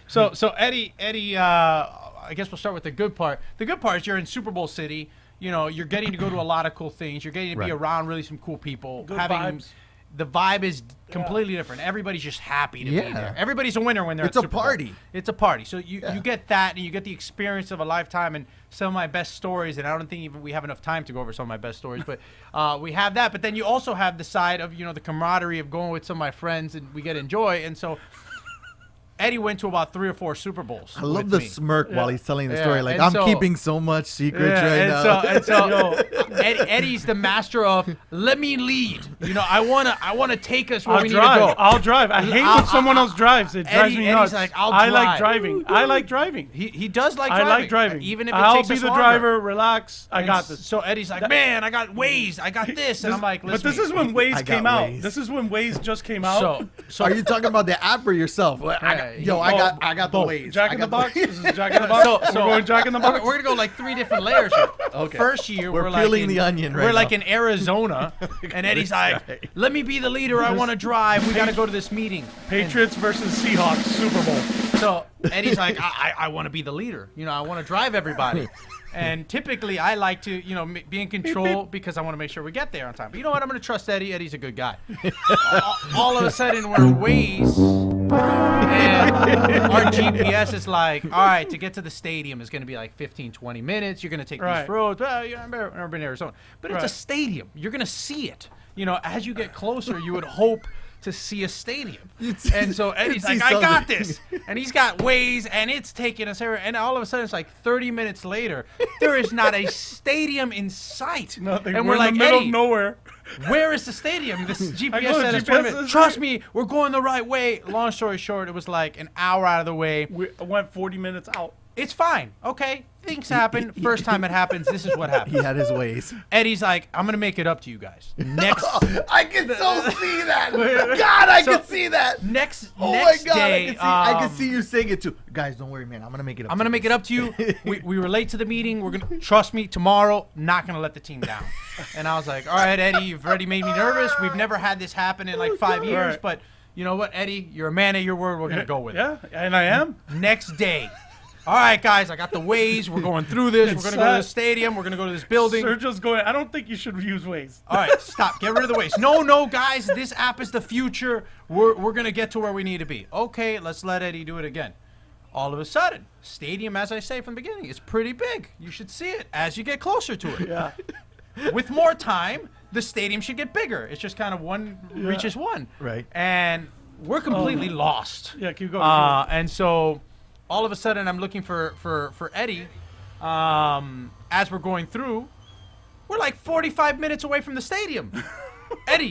so Eddie, I guess we'll start with the good part. The good part is you're in Super Bowl city. You're getting to go to a lot of cool things. You're getting to be around really some cool people. Good vibes. the vibe is completely different. Everybody's just happy to be there. Everybody's a winner when they're It's at a Super Bowl. party. It's a party. So you get that, and you get the experience of a lifetime, and some of my best stories. And I don't think even we have enough time to go over some of my best stories, but we have that. But then you also have the side of the camaraderie of going with some of my friends, and we get enjoy. And so Eddie went to about 3 or 4 Super Bowls. I love the smirk while he's telling the story. Like, And I'm so- keeping so much secrets right now. And so Eddie's the master of let me lead. I wanna take us where we need to go. I'll drive. I hate when someone else drives. It drives me nuts. Eddie's like, I'll I like drive. driving. I like driving. He does like I driving. like driving. Even if it I'll takes be us the longer. driver. Relax. I got this. So Eddie's like, man, I got Waze. I got this. And I'm like, but listen. this is when Waze I got came out. Waze. This is when Waze just came out. So Are you talking about the app or yourself? I got the Waze. Jack in the got Box. This is Jack in the Box. So We're going Jack in the Box. We're gonna go like 3 different layers here. Okay. First year We're like peeling in, the onion right We're like now. in Arizona, and Eddie's like, "Let me be the leader. I want to drive. We got to go to this meeting." Patriots versus Seahawks Super Bowl. So Eddie's like, I want to be the leader. I want to drive everybody. And typically, I like to, be in control because I want to make sure we get there on time. But you know what? I'm going to trust Eddie. Eddie's a good guy. All of a sudden, we're Waze, and our GPS is like, all right, to get to the stadium is going to be like 15, 20 minutes. You're going to take these roads. Well, I've never been to Arizona. But it's a stadium. You're going to see it. As you get closer, you would hope to see a stadium. And so Eddie's like, I got this. And he's got Waze, and it's taking us everywhere. And all of a sudden, it's like 30 minutes later, there is not a stadium in sight. Nothing. And We're we're like, in the middle Eddie, of nowhere. where is the stadium? This GPS go, said it's GPS 20 minutes. is Trust right. me, we're going the right way. Long story short, it was like an hour out of the way. We went 40 minutes out. It's fine. Okay. Things happen. First time it happens, this is what happens. He had his ways. Eddie's like, I'm going to make it up to you guys. Next I can so see that. God, I can see that. next Oh my God, day, I can see you saying it too. Guys, don't worry, man. I'm gonna make it up. I'm gonna make it up to you. We were late to the meeting. We're gonna trust me tomorrow. Not gonna let the team down. And I was like, all right, Eddie, you've already made me nervous. We've never had this happen in like 5 years, Right. but you know what, Eddie, you're a man of your word. We're gonna go with it. Yeah, and I am. Next day. All right, guys, I got the Waze. We're going through this. We're going to go to the stadium. We're going to go to this building. Sergio's going, I don't think you should use Waze. All right, stop. Get rid of the Waze. No, guys, this app is the future. We're going to get to where we need to be. Okay, let's let Eddie do it again. All of a sudden, stadium, as I say from the beginning, is pretty big. You should see it as you get closer to it. Yeah. With more time, the stadium should get bigger. It's just kind of one reaches one. Right. And we're completely lost. Yeah, keep going. And so all of a sudden, I'm looking for Eddie. As we're going through, we're like 45 minutes away from the stadium. Eddie,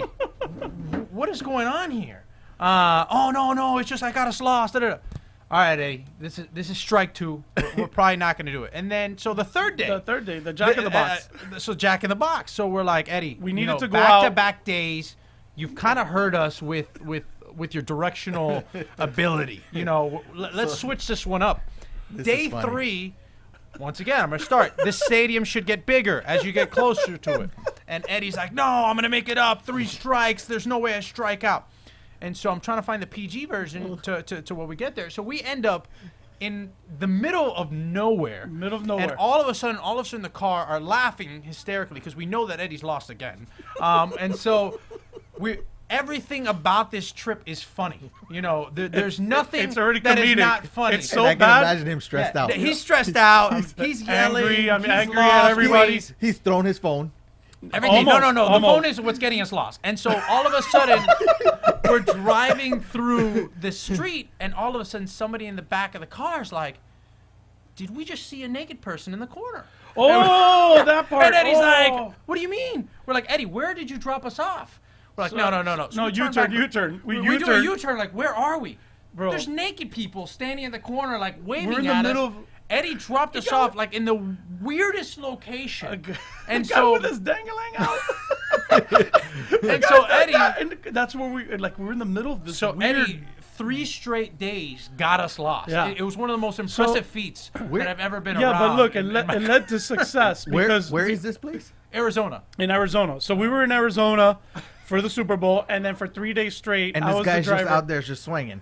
what is going on here? Oh no, it's just I got us lost. Da, da, da. All right, Eddie, this is strike 2. We're probably not going to do it. And then so the third day, the Jack in the Box. So Jack in the Box. So we're like, Eddie, We needed to go back out. to back days. You've kind of hurt us with your directional ability. Let's switch this one up. Day is funny. 3, once again, I'm going to start. The stadium should get bigger as you get closer to it. And Eddie's like, no, I'm going to make it up. 3 strikes. There's no way I strike out. And so I'm trying to find the PG version to where we get there. So we end up in the middle of nowhere. And all of a sudden, the car are laughing hysterically because we know that Eddie's lost again. And so everything about this trip is funny. There's nothing It's already that is comedic. not funny. It's so I can bad. imagine him stressed out. He's stressed out. He's yelling. angry. I'm he's angry lost, at everybody. He's thrown his phone. Everything. Almost, No. The almost. phone is what's getting us lost. And so all of a sudden, we're driving through the street, and all of a sudden, somebody in the back of the car is like, "Did we just see a naked person in the corner?" Oh, that part. And Eddie's Oh. like, "What do you mean?" We're like, "Eddie, where did you drop us off?" We're like, "No." No, So we U-turn, back. U-turn. We We do a U-turn. U-turn. Like, where are we? Bro. There's naked people standing in the corner, like waving We're in the at middle us. of- Eddie dropped us off like in the weirdest location. And Guy so with his dangling out. and so Eddie. And that's where we're in the middle of this So weird. Eddie, 3 straight days got us lost. Yeah. It was one of the most impressive feats that I've ever been around. Yeah, but look, it in my- led to success because Where is this place? Arizona. in Arizona. So we were in Arizona for the Super Bowl, and then for 3 days straight, And I this was guy's the just driver. out there just swinging.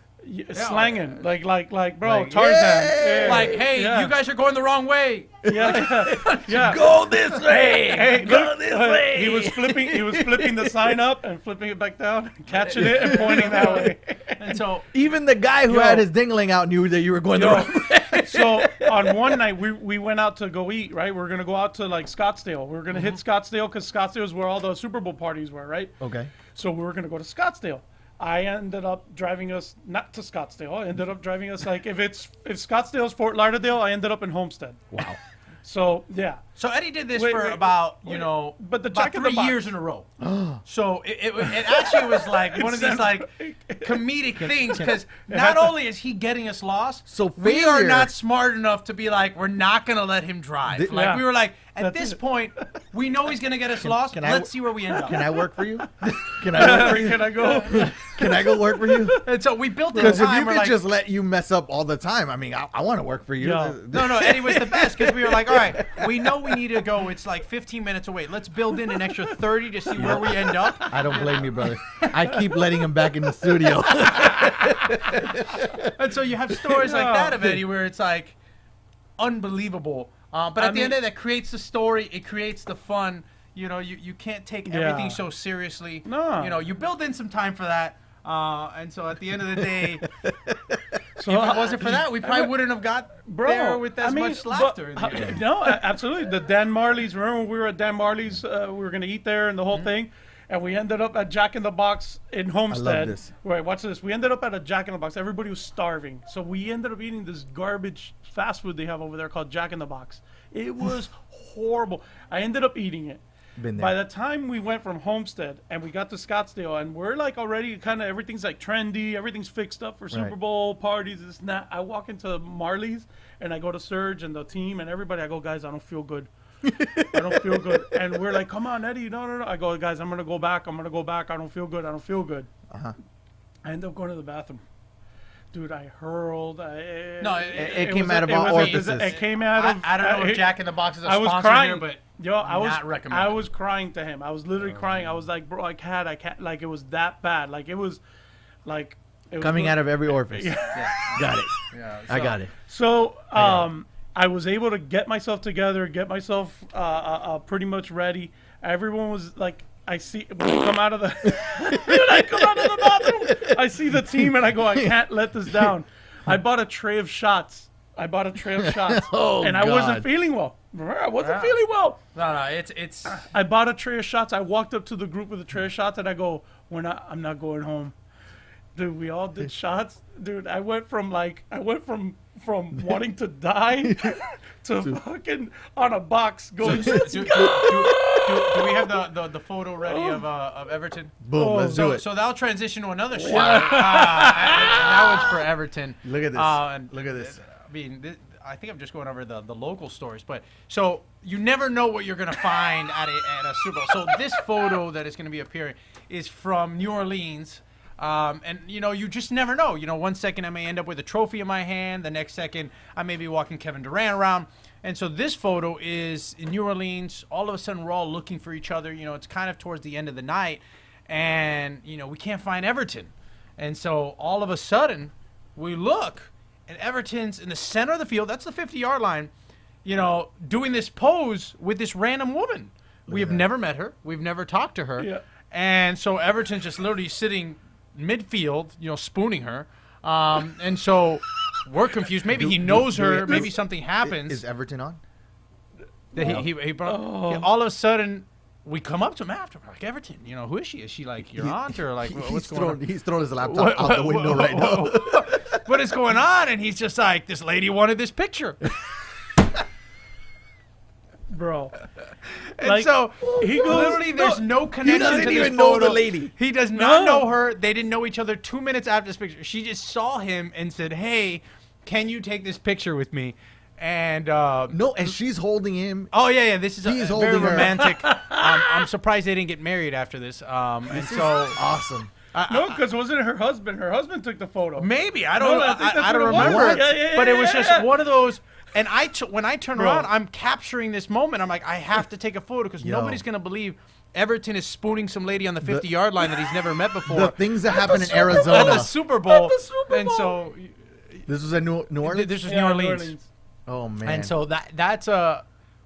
Slanging, like, bro, Like, Tarzan. yeah! Yeah. Like, hey, Yeah. you guys are going the wrong way. Yeah. Go this way. Hey, Go look, this way. He was flipping the sign up and flipping it back down, catching it and pointing that way. And so Even the guy who had his dingling out knew that you were going the wrong way. So on one night we went out to go eat. Right, we're gonna go out to like Scottsdale. We're gonna hit Scottsdale because Scottsdale is where all the Super Bowl parties were. Right. Okay. So we were gonna go to Scottsdale. I ended up driving us not to Scottsdale. I ended up driving us like if Scottsdale's Fort Lauderdale, I ended up in Homestead. Wow. So yeah. So Eddie did this for about but the about Jack in the 3 Box. years in a row. So it actually was like one of these like comedic things because not only is he getting us lost, So we are failure- not smart enough to be like we're not gonna let him drive. Like Yeah. we were like at That's this it. point we know he's gonna get us lost. can I- Let's see where we end up. Can I work for you? Can I work for you? Can I go? Can I go work for you? And so we built it. Because if time. you We're could like, just let you mess up all the time, I mean, I want to work for you. Yeah. No, Eddie was the best because we were like, all right, we know we need to go. It's like 15 minutes away. Let's build in an extra 30 to see where we end up. I don't blame you, brother. I keep letting him back in the studio. And so you have stories like that of Eddie where it's like unbelievable. But at the end of it, that creates the story. It creates the fun. You know, you can't take everything so seriously. No. You know, you build in some time for that. And so at the end of the day, So if it wasn't for that, we probably wouldn't have got there with as much laughter. In the end. No, absolutely. The Dan Marley's. Remember when we were at Dan Marley's? We were gonna eat there and the whole thing, and we ended up at Jack in the Box in Homestead. this. Right, watch this. We ended up at a Jack in the Box. Everybody was starving, so we ended up eating this garbage fast food they have over there called Jack in the Box. It was horrible. I ended up eating it. Been there. By the time we went from Homestead and we got to Scottsdale, and we're like already kind of everything's like trendy, everything's fixed up for Super Right. Bowl parties. It's not. I walk into Marley's and I go to Serge and the team and everybody. I go, guys, I don't feel good. I don't feel good. And we're like, come on, Eddie, no. I go, guys, I'm gonna go back. I don't feel good. I don't feel good. Uh-huh. I end up going to the bathroom. Dude, I hurled. It came was out of it our was orifices. It came out of. I don't know if Jack in the Box is a I was sponsor crying, here, but I not recommend I it. was crying to him. I was literally crying. I was like, bro, I can't. Like it was that bad. Like it was, like it was Coming out of every orifice. Got it. yeah, I got it. So I was able to get myself together, get myself pretty much ready. Everyone was like, I see when I come out of the when I come out of the bathroom, I see the team and I go, I can't let this down. I bought a tray of shots. Oh, And I wasn't God. feeling well. Remember, I wasn't feeling well. No, it's I bought a tray of shots. I walked up to the group with a tray of shots and I go, I'm not going home. Dude, we all did shots. Dude, I went from wanting to die to fucking on a box going. do we have the photo ready of Everton? Boom, let's do it. So that'll transition to another shot. That one's for Everton. Look at this. And Look at this. I mean, I think I'm just going over the local stories, but so you never know what you're gonna find at a Super Bowl. So this photo that is gonna be appearing is from New Orleans. And you just never know. One second I may end up with a trophy in my hand. The next second I may be walking Kevin Durant around. And so this photo is in New Orleans. All of a sudden we're all looking for each other. It's kind of towards the end of the night, and we can't find Everton. And so all of a sudden we look, and Everton's in the center of the field. That's the 50-yard line. Doing this pose with this random woman. We have never met her. We've never talked to her. Yeah. And so Everton's just literally sitting midfield, spooning her. And so we're confused. Maybe he knows her. Maybe something happens. Is Everton on? That he brought, all of a sudden, we come up to him after. We're like, Everton, who is she? Is she like your aunt or like what's going on? He's throwing his laptop out the window right now. What is going on? And he's just like, this lady wanted this picture. Bro. And so he goes, literally, there's no connection doesn't to this even know photo. the lady. He does not No. know her. They didn't know each other 2 minutes after this picture. She just saw him and said, "Hey, can you take this picture with me?" And No, and she's holding him. oh yeah, this is He's very holding her. romantic. I'm surprised they didn't get married after this. And so Awesome. no, because wasn't it her husband? Her husband took the photo. maybe I don't No, know. I think that's I don't what it was. remember. Yeah, But it was just yeah. one of those. And when I turn Bro. around, I'm capturing this moment. I'm like, I have to take a photo because Yo. nobody's gonna believe Everton is spooning some lady on the 50-yard line that he's never met before. The things that happen in at the Arizona. Super Bowl. the Super And Bowl. so This was at New Orleans? this was Yeah, New Orleans. Oh, man. And so that's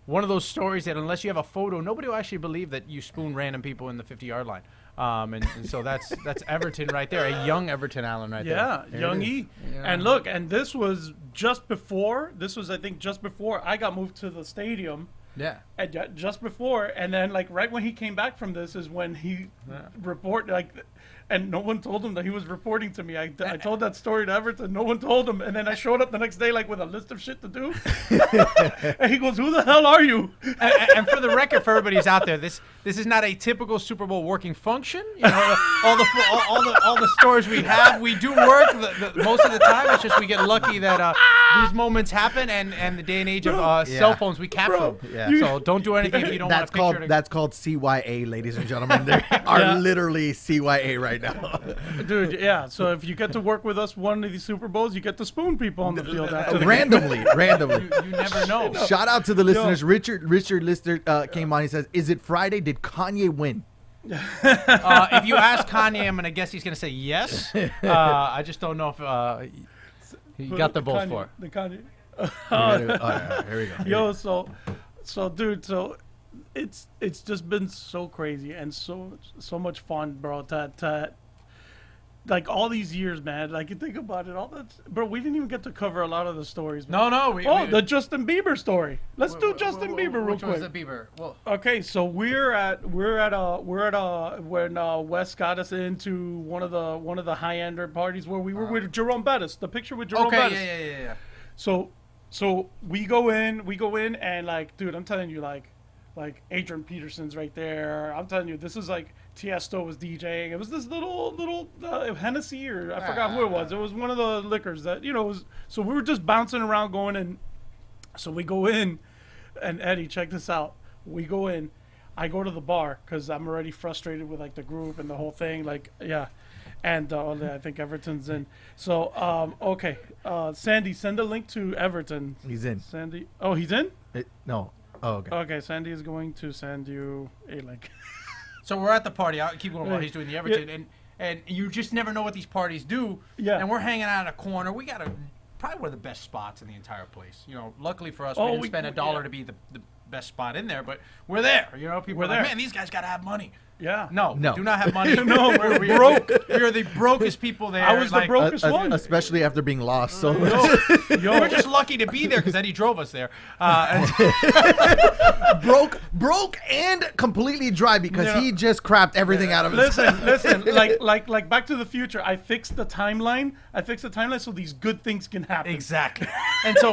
one of those stories that unless you have a photo, nobody will actually believe that you spoon random people in the 50-yard line. And so that's Everton right there, a young Everton Allen right there. Yeah, young E. Yeah. And look, and this was just before. This was, I think, just before I got moved to the stadium. Yeah. And just before, and then like right when he came back from this is when he reported like. And no one told him that he was reporting to me. I told that story to Everton. No one told him. And then I showed up the next day, like, with a list of shit to do. And he goes, who the hell are you? And for the record, for everybody who's out there, this is not a typical Super Bowl working function. You know, all the stores we have, we do work most of the time. It's just we get lucky that these moments happen. And the day and age of cell phones, we capture them. Yeah. So don't do anything if you don't want to picture it. That's called CYA, ladies and gentlemen. They are literally CYA right now. Dude, yeah. So if you get to work with us one of these Super Bowls, you get to spoon people on the field after randomly. You never know. Shout out to the listeners. Richard Lister came on. He says, "Is it Friday? Did Kanye win?" If you ask Kanye, I'm gonna guess he's gonna say yes. I just don't know if he got the balls for it. The Kanye. Here we go. Yo, so dude, it's just been so crazy and so much fun, bro. To like all these years, man. Like you think about it, all that, bro. We didn't even get to cover a lot of the stories. Man. No. The Justin Bieber story. Let's do Justin Bieber real quick. Which was the Bieber? Well, okay, so we're at when Wes got us into one of the high-ender parties where we were with Jerome Bettis. The picture with Jerome Bettis. Yeah. So we go in and like, dude, I'm telling you, like Adrian Peterson's right there. I'm telling you, this is like Tiesto was DJing. It was this little Hennessy, or I forgot who it was. It was one of the liquors that, you know, was, so we were just bouncing around going in. So we go in, and Eddie, check this out. We go in. I go to the bar because I'm already frustrated with like the group and the whole thing. Like, yeah. And I think Everton's in. So, okay. Sandy, send a link to Everton. He's in. Sandy. Oh, he's in? No. Oh, okay. Okay, Sandy is going to send you a link. So we're at the party. I'll keep going while he's doing the Everton. And you just never know what these parties do. Yeah. And we're hanging out in a corner. We got probably one of the best spots in the entire place. You know, luckily for us, we didn't spend $1 to be the best spot in there, but we're there. You know, people are like, man, these guys got to have money. Yeah. No, we do not have money. No, we're broke. We are the brokest people there. I was the brokest one. Especially after being lost. So we're just lucky to be there because Eddie drove us there. Broke and completely dry because he just crapped everything out of his. Listen. Like Back to the Future. I fixed the timeline. So these good things can happen. Exactly. And so,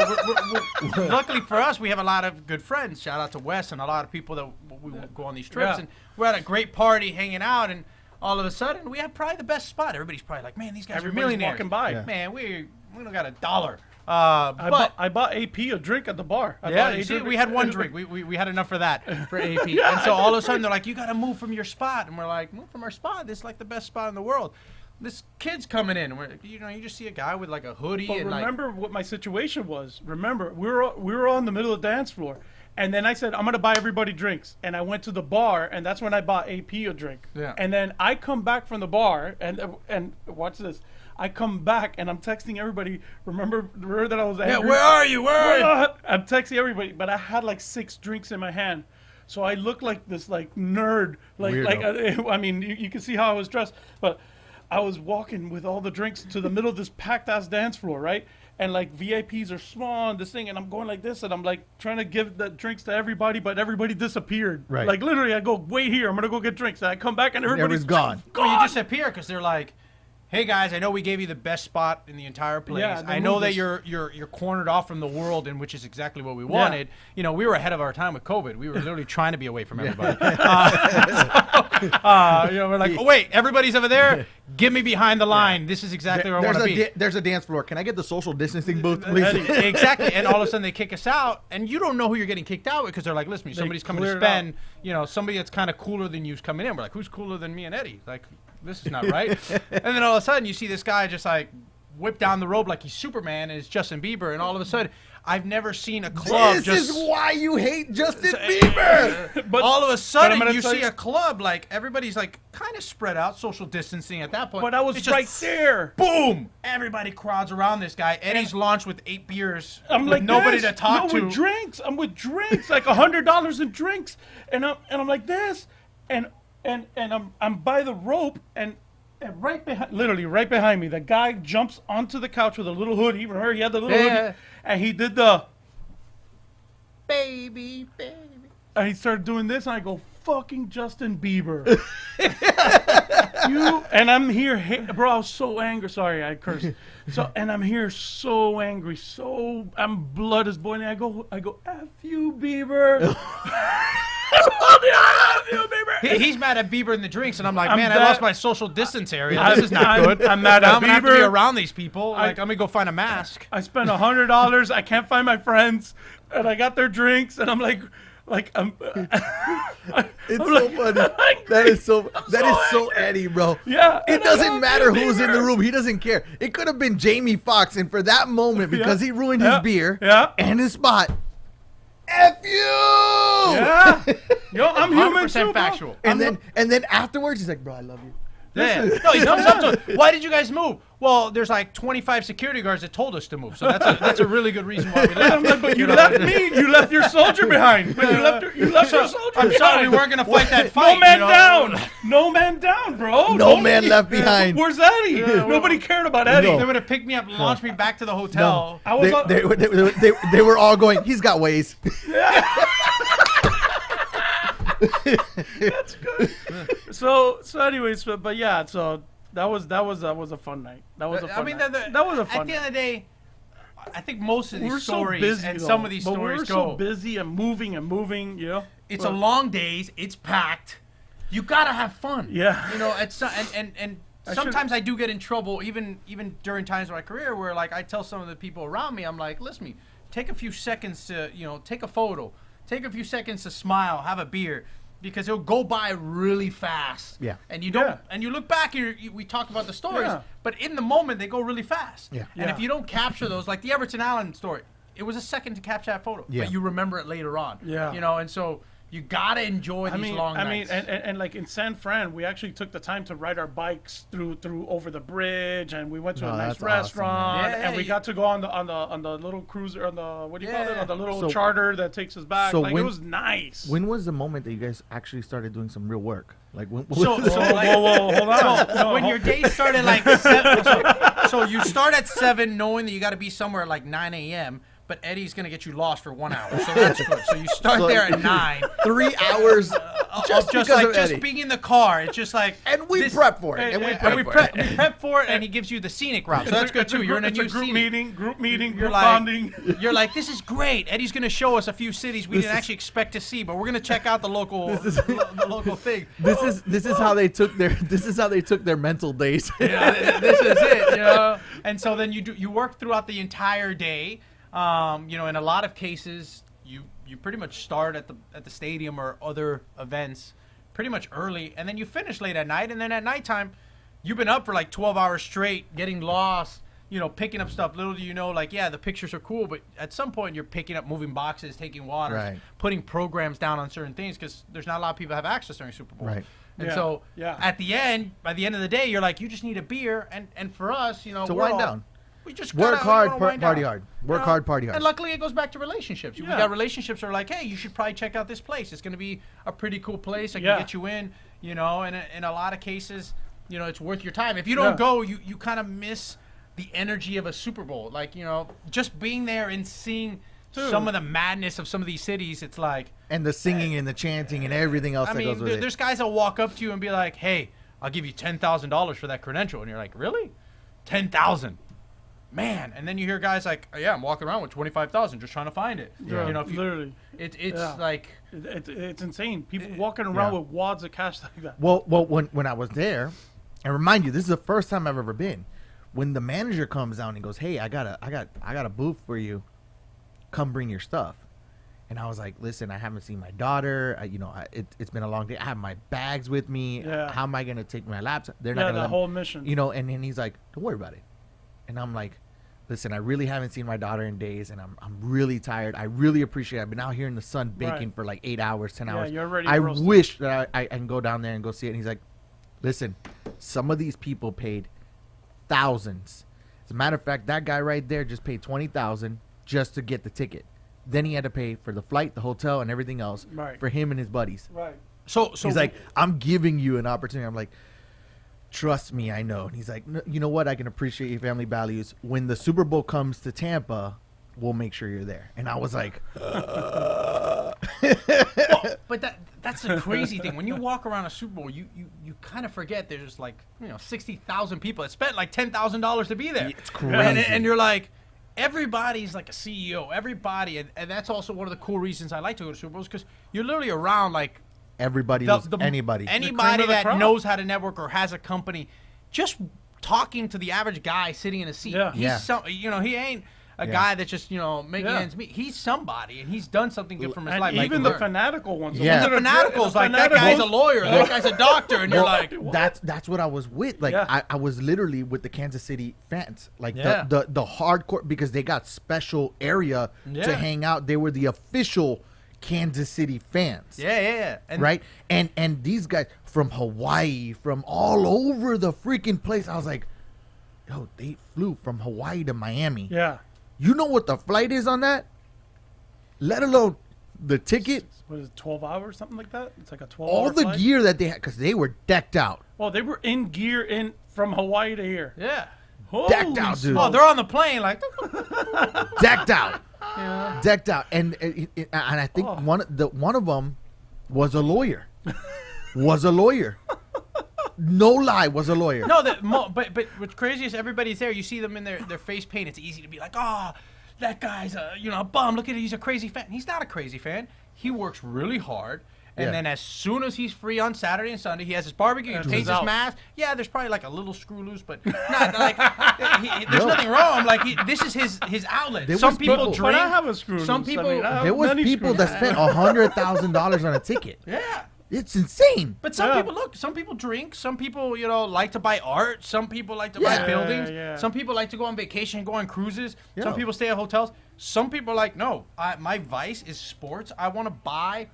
luckily for us, we have a lot of good friends. Shout out to Wes and a lot of people that we go on these trips. Yeah. And we're at a great party hanging out, and all of a sudden, we have probably the best spot. Everybody's probably like, man, these guys are millionaires. Walking by. Yeah. Man, we don't got $1. I bought AP a drink at the bar. We had one drink. We had enough for that, for AP. And so all of a sudden, they're like, you got to move from your spot. And we're like, move from our spot? This is like the best spot in the world. This kid's coming in. And you just see a guy with like a hoodie. But remember what my situation was. Remember, we were on the middle of the dance floor. And then I said, I'm going to buy everybody drinks. And I went to the bar, and that's when I bought AP a drink. Yeah. And then I come back from the bar, and watch this. I come back, and I'm texting everybody. Remember that I was angry? Yeah, where are you? Where are you? I'm texting everybody, but I had like 6 drinks in my hand. So I look like this like nerd. I mean, you can see how I was dressed. But I was walking with all the drinks to the middle of this packed-ass dance floor, right? And like VIPs are small and this thing, and I'm going like this, and I'm like trying to give the drinks to everybody, but everybody disappeared. Right. Like literally, I go, wait here, I'm gonna go get drinks. And I come back and everybody's gone. Well, you disappear because they're like, hey guys, I know we gave you the best spot in the entire place. Yeah, I know that you're cornered off from the world, and which is exactly what we wanted. You know, we were ahead of our time with COVID. We were literally trying to be away from everybody. We're like, oh wait, everybody's over there. Get me behind the line. Yeah. This is exactly where I want to be. There's a dance floor. Can I get the social distancing booth, please? Exactly. And all of a sudden they kick us out, and you don't know who you're getting kicked out with because they're like, listen, somebody's coming to spend. You know, somebody that's kind of cooler than you's coming in. We're like, who's cooler than me and Eddie? Like, this is not right. And then all of a sudden you see this guy just like whip down the robe like he's Superman and it's Justin Bieber, and all of a sudden, I've never seen a club This is why you hate Justin Bieber. But all of a sudden, you see a club, like, everybody's, like, kind of spread out, social distancing at that point. But I was right there. Boom! Everybody crowds around this guy. Eddie's launched with 8 beers. I'm with like nobody this. to talk to. With drinks. I'm with drinks, like $100 in drinks, and I'm like this, and I'm by the rope, and right behind, literally right behind me, the guy jumps onto the couch with a little hoodie. Remember, he had the little hoodie, and he did the baby. And he started doing this, and I go, fucking Justin Bieber. And I'm here, bro, I was so angry. Sorry, I cursed. And I'm here so angry, I'm blood is boiling. I go, F you, Bieber. He's mad at Bieber and the drinks, and I'm like, man, I lost my social distance area. This is not good. I'm mad at I'm gonna have to be Bieber. around these people. Like, I'm gonna go find a mask. I spent $100. I can't find my friends, and I got their drinks, and I'm like I'm. It's so funny. That is so Eddie, bro. Yeah. It doesn't matter who's in the room. He doesn't care. It could have been Jamie Foxx, and for that moment, because he ruined his beer and his spot, F you! Yeah. Yo, I'm human too, factual. And then afterwards, he's like, bro, I love you. Yeah. No, he comes up to him. Why did you guys move? Well, there's like 25 security guards that told us to move. So that's a really good reason why we left. I'm like, but you left me. You left your soldier behind. But you left your soldier I'm behind. sorry, we weren't going to fight that fight. No man down. No man down, bro. No man left behind. Where's Eddie? Nobody cared about Eddie. No. They would have picked me up and launched me back to the hotel. I was They were all going, he's got ways. That's good. So anyways, but yeah, so that was a fun night. That was a fun night. That was a fun At the night. end of the day, I think most of these stories so busy, and though. some of these but stories we're go. so busy and moving, you know. It's a long days. It's packed. You gotta have fun. Yeah. You know, and sometimes I do get in trouble, even during times of my career where, like, I tell some of the people around me, I'm like, listen, take a few seconds to, take a photo, take a few seconds to smile, have a beer, because it'll go by really fast. Yeah. And you don't, and you look back, we talk about the stories, but in the moment they go really fast. Yeah. And if you don't capture those, like the Everton Allen story, it was a second to capture that photo, but you remember it later on. Yeah. And so you gotta enjoy these long nights. and like in San Fran, we actually took the time to ride our bikes through over the bridge, and we went to a nice restaurant, awesome, and we got to go on the little cruiser, on the what do you call it, on the little charter that takes us back. So it was nice. When was the moment that you guys actually started doing some real work? Like when? Whoa, hold on. So when your day started like 7, so you start at 7, knowing that you got to be somewhere at like 9 a.m. But Eddie's gonna get you lost for 1 hour, so that's good. So you start there at 9. 3 hours just being in the car. It's just like, and we prep for it. We prep for it, and he gives you the scenic route. So that's good too. You're in a new group meeting, group you're bonding. You're like, this is great. Eddie's gonna show us a few cities we didn't actually expect to see, but we're gonna check out the local the local thing. This is how they took their mental days. Yeah, this is it. And so then you work throughout the entire day. In a lot of cases, you pretty much start at the stadium or other events pretty much early, and then you finish late at night, and then at nighttime, you've been up for like 12 hours straight, getting lost, picking up stuff. Little do you know, like, yeah, the pictures are cool, but at some point you're picking up moving boxes, taking water, putting programs down on certain things, because there's not a lot of people who have access during Super Bowl. Right. And by the end of the day, you're like, you just need a beer, and for us, to wind down. We just work hard, party down. hard. Work hard, party hard. And luckily, it goes back to relationships. We got relationships that are like, hey, you should probably check out this place. It's going to be a pretty cool place. I can get you in, and in a lot of cases, it's worth your time. If you don't go, you kind of miss the energy of a Super Bowl. Like, just being there and seeing some of the madness of some of these cities, it's like. And the singing and the chanting and everything else that goes with it. There's guys that walk up to you and be like, hey, I'll give you $10,000 for that credential. And you're like, really? $10,000? Man, and then you hear guys like, oh, yeah, I'm walking around with 25,000 just trying to find it. Yeah, literally, it's like it's insane. People walking around with wads of cash like that. Well, when I was there, and remind you, this is the first time I've ever been. When the manager comes down and goes, hey, I got a booth for you. Come bring your stuff. And I was like, listen, I haven't seen my daughter. It's been a long day. I have my bags with me. Yeah. How am I gonna take my laptop? They're not gonna the whole mission. And then he's like, don't worry about it. And I'm like, listen, I really haven't seen my daughter in days, and I'm really tired. I really appreciate it. I've been out here in the sun baking for like 8 hours, 10 hours. You're already I roasted. wish that I can go down there and go see it. And he's like, listen, some of these people paid thousands. As a matter of fact, that guy right there just paid $20,000 just to get the ticket. Then he had to pay for the flight, the hotel, and everything else for him and his buddies. Right. So He's like, I'm giving you an opportunity. I'm like, trust me, I know. And he's like, you know what? I can appreciate your family values. When the Super Bowl comes to Tampa, we'll make sure you're there. And I was like, Well, but that's the crazy thing. When you walk around a Super Bowl, you kind of forget there's like 60,000 people that spent like $10,000 to be there. It's crazy. And you're like, everybody's like a CEO. Everybody, and that's also one of the cool reasons I like to go to Super Bowls, because you're literally around like everybody, anybody anybody that crop. knows how to network or has a company. Just talking to the average guy sitting in a seat. Yeah. He's he ain't a guy that's just making ends meet. He's somebody, and he's done something good from his And life. even the fanatical ones. Yeah. The fanaticals, like that guy's a lawyer, that guy's a doctor, and you're like, that's what I was with. Like I was literally with the Kansas City fans, like the hardcore, because they got special area to hang out. They were the official Kansas City fans. Yeah. And right? And these guys from Hawaii, from all over the freaking place. I was like, yo, they flew from Hawaii to Miami. Yeah. You know what the flight is on that? Let alone the ticket. What is it, 12 hours, something like that? It's like a 12 All hour the flight? gear that they had, because they were decked out. Well, they were in gear from Hawaii to here. Yeah. Decked out, dude. Oh, they're on the plane, like. Decked out. Yeah. Decked out. And I think one of them was a lawyer. No lie, was a lawyer. No, but what's crazy is everybody's there. You see them in their face paint. It's easy to be like, oh, that guy's a bum. Look at it, he's a crazy fan. He's not a crazy fan. He works really hard. And then as soon as he's free on Saturday and Sunday, he has his barbecue, he takes his mask. Yeah, there's probably like a little screw loose, but not like there's nothing wrong. Like this is his outlet. Some people drink. But I have a screw Some loose. people. There was people that spent $100,000 on a ticket. Yeah. It's insane. But some people drink. Some people, like to buy art. Some people like to buy buildings. Yeah. Some people like to go on vacation, go on cruises. Yeah. Some people stay at hotels. Some people are like, no, my vice is sports. I want to buy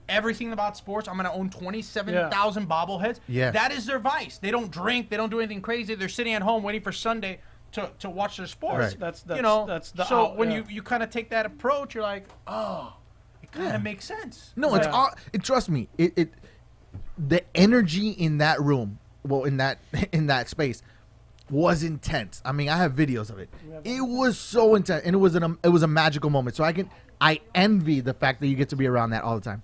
everything about sports. I'm going to own 27,000 bobbleheads. Yeah. That is their vice. They don't drink. They don't do anything crazy. They're sitting at home waiting for Sunday to watch their sports. Right. That's the so when you kind of take that approach, you're like, oh, it kind of makes sense. No, it's all. Trust me. The energy in that room, in that space, was intense. I mean, I have videos of it. It was so intense, and it was a magical moment. So I envy the fact that you get to be around that all the time.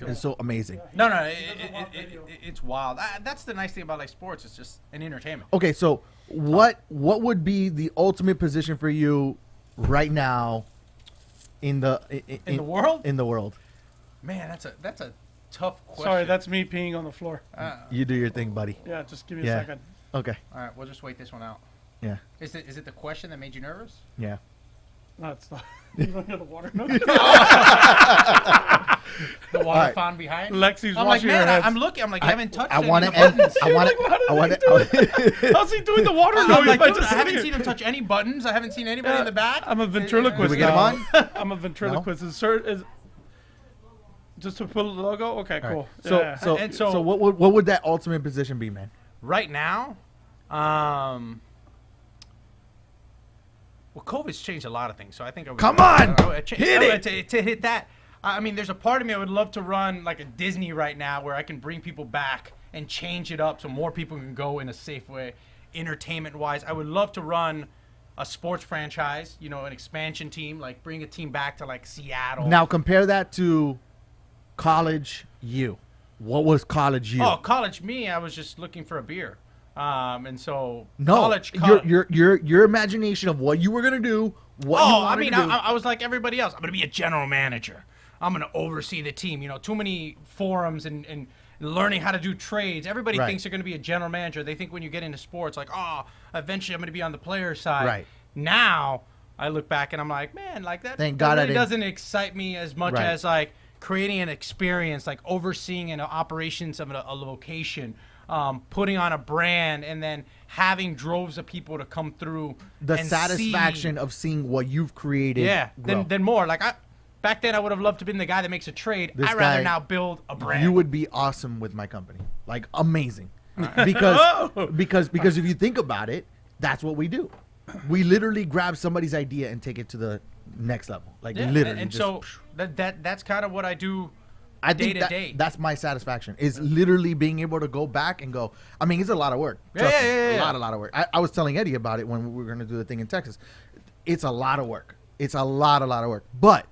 It's so amazing. No, it's wild. That's the nice thing about sports. It's just an entertainment. Okay, so what would be the ultimate position for you right now in the world? In the world. Man, that's a tough question. Sorry, that's me peeing on the floor. You do your thing, buddy. Yeah, just give me a second. Okay. All right, we'll just wait this one out. Yeah. Is it the question that made you nervous? Yeah. No, it's not. You don't hear the water noise? The water fountain behind. Lexi's I'm like, washing her man, hands. I'm looking. I'm like, you haven't touched I any want to buttons. end. How's he doing the water noise? I'm like, by dude, just I haven't sitting seen here? him touch any buttons. I haven't seen anybody in the back. I'm a ventriloquist. Did we get him now. on? I'm a ventriloquist. Is just to put a logo? Okay, cool. Right. Yeah. So what would that ultimate position be, man? Right now, well, COVID's changed a lot of things, so I think I would. Come on! Hit it! To hit that. I mean, there's a part of me I would love to run like a Disney right now where I can bring people back and change it up so more people can go in a safe way, entertainment-wise. I would love to run a sports franchise, an expansion team, like bring a team back to like Seattle. Now compare that to college you. What was college you? Oh, college me, I was just looking for a beer. And so no, college your imagination of what you were gonna do. I was like everybody else. I'm gonna be a general manager. I'm gonna oversee the team. Too many forums and learning how to do trades. Everybody thinks they're gonna be a general manager. They think when you get into sports, like, oh, eventually I'm gonna be on the player side. Right. Now I look back and I'm like, man, like that. Thank that God really doesn't excite me as much as like creating an experience, like overseeing operations of a location, putting on a brand and then having droves of people to come through. The and satisfaction of seeing what you've created. Yeah, grow. then more. Like back then, I would have loved to have been the guy that makes a trade. This I'd rather guy, now build a brand. You would be awesome with my company. Like, amazing. Because if you think about it, that's what we do. We literally grab somebody's idea and take it to the next level. Like, literally. And so that's kind of what I do. I think day to day. that's my satisfaction, is literally being able to go back and go, I mean, it's a lot of work. Trust me, a lot of work. I was telling Eddie about it when we were going to do the thing in Texas. It's a lot of work. It's a lot of work. But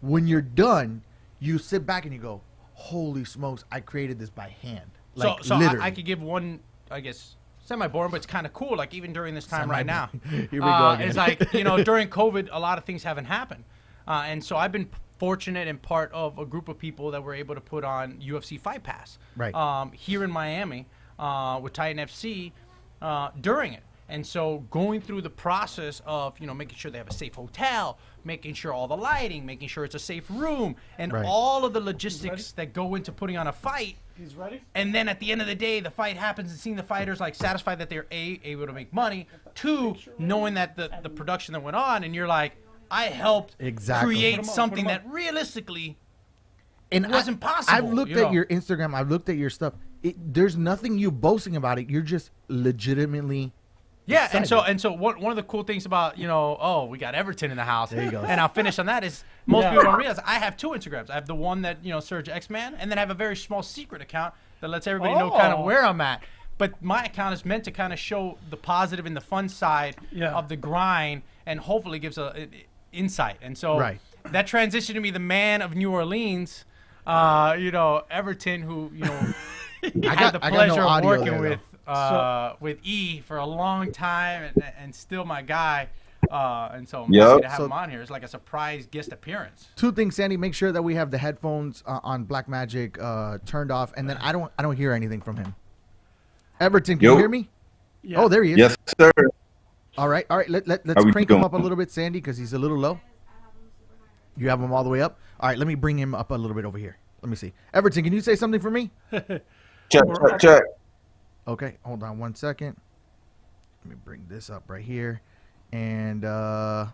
when you're done, you sit back and you go, holy smokes, I created this by hand. Like, so literally. I could give one, I guess, semi-boring, but it's kind of cool. Like, even during this time right now. Here we go again. It's like, during COVID, a lot of things haven't happened. And so I've been fortunate and part of a group of people that were able to put on UFC Fight Pass here in Miami with Titan FC during it. And so going through the process of, making sure they have a safe hotel, making sure all the lighting, making sure it's a safe room, and all of the logistics that go into putting on a fight. He's ready. And then at the end of the day, the fight happens and seeing the fighters like satisfied that they're able to make money, two, knowing that the production that went on, and you're like, I helped create something that realistically wasn't possible. I've looked at your Instagram. I've looked at your stuff. There's nothing you boasting about it. You're just legitimately excited. and so one of the cool things about we got Everton in the house. There you go. And I'll finish on that is most people don't realize I have two Instagrams. I have the one that Sergio Xiques, and then I have a very small secret account that lets everybody know kind of where I'm at. But my account is meant to kind of show the positive and the fun side of the grind, and hopefully gives a insight. And so that transitioned to me, the man of New Orleans, Everton, who I had the pleasure of working with E for a long time, and still my guy. And so I'm happy to have him on here. It's like a surprise guest appearance. Two things, Sandy. Make sure that we have the headphones on Blackmagic turned off, and then I don't hear anything from him. Everton, can you hear me? Yeah. Oh, there he is. Yes, sir. All right. Let's crank him up a little bit, Sandy, because he's a little low. You have him all the way up? All right, let me bring him up a little bit over here. Let me see. Everton, can you say something for me? Check. Okay, hold on 1 second. Let me bring this up right here. And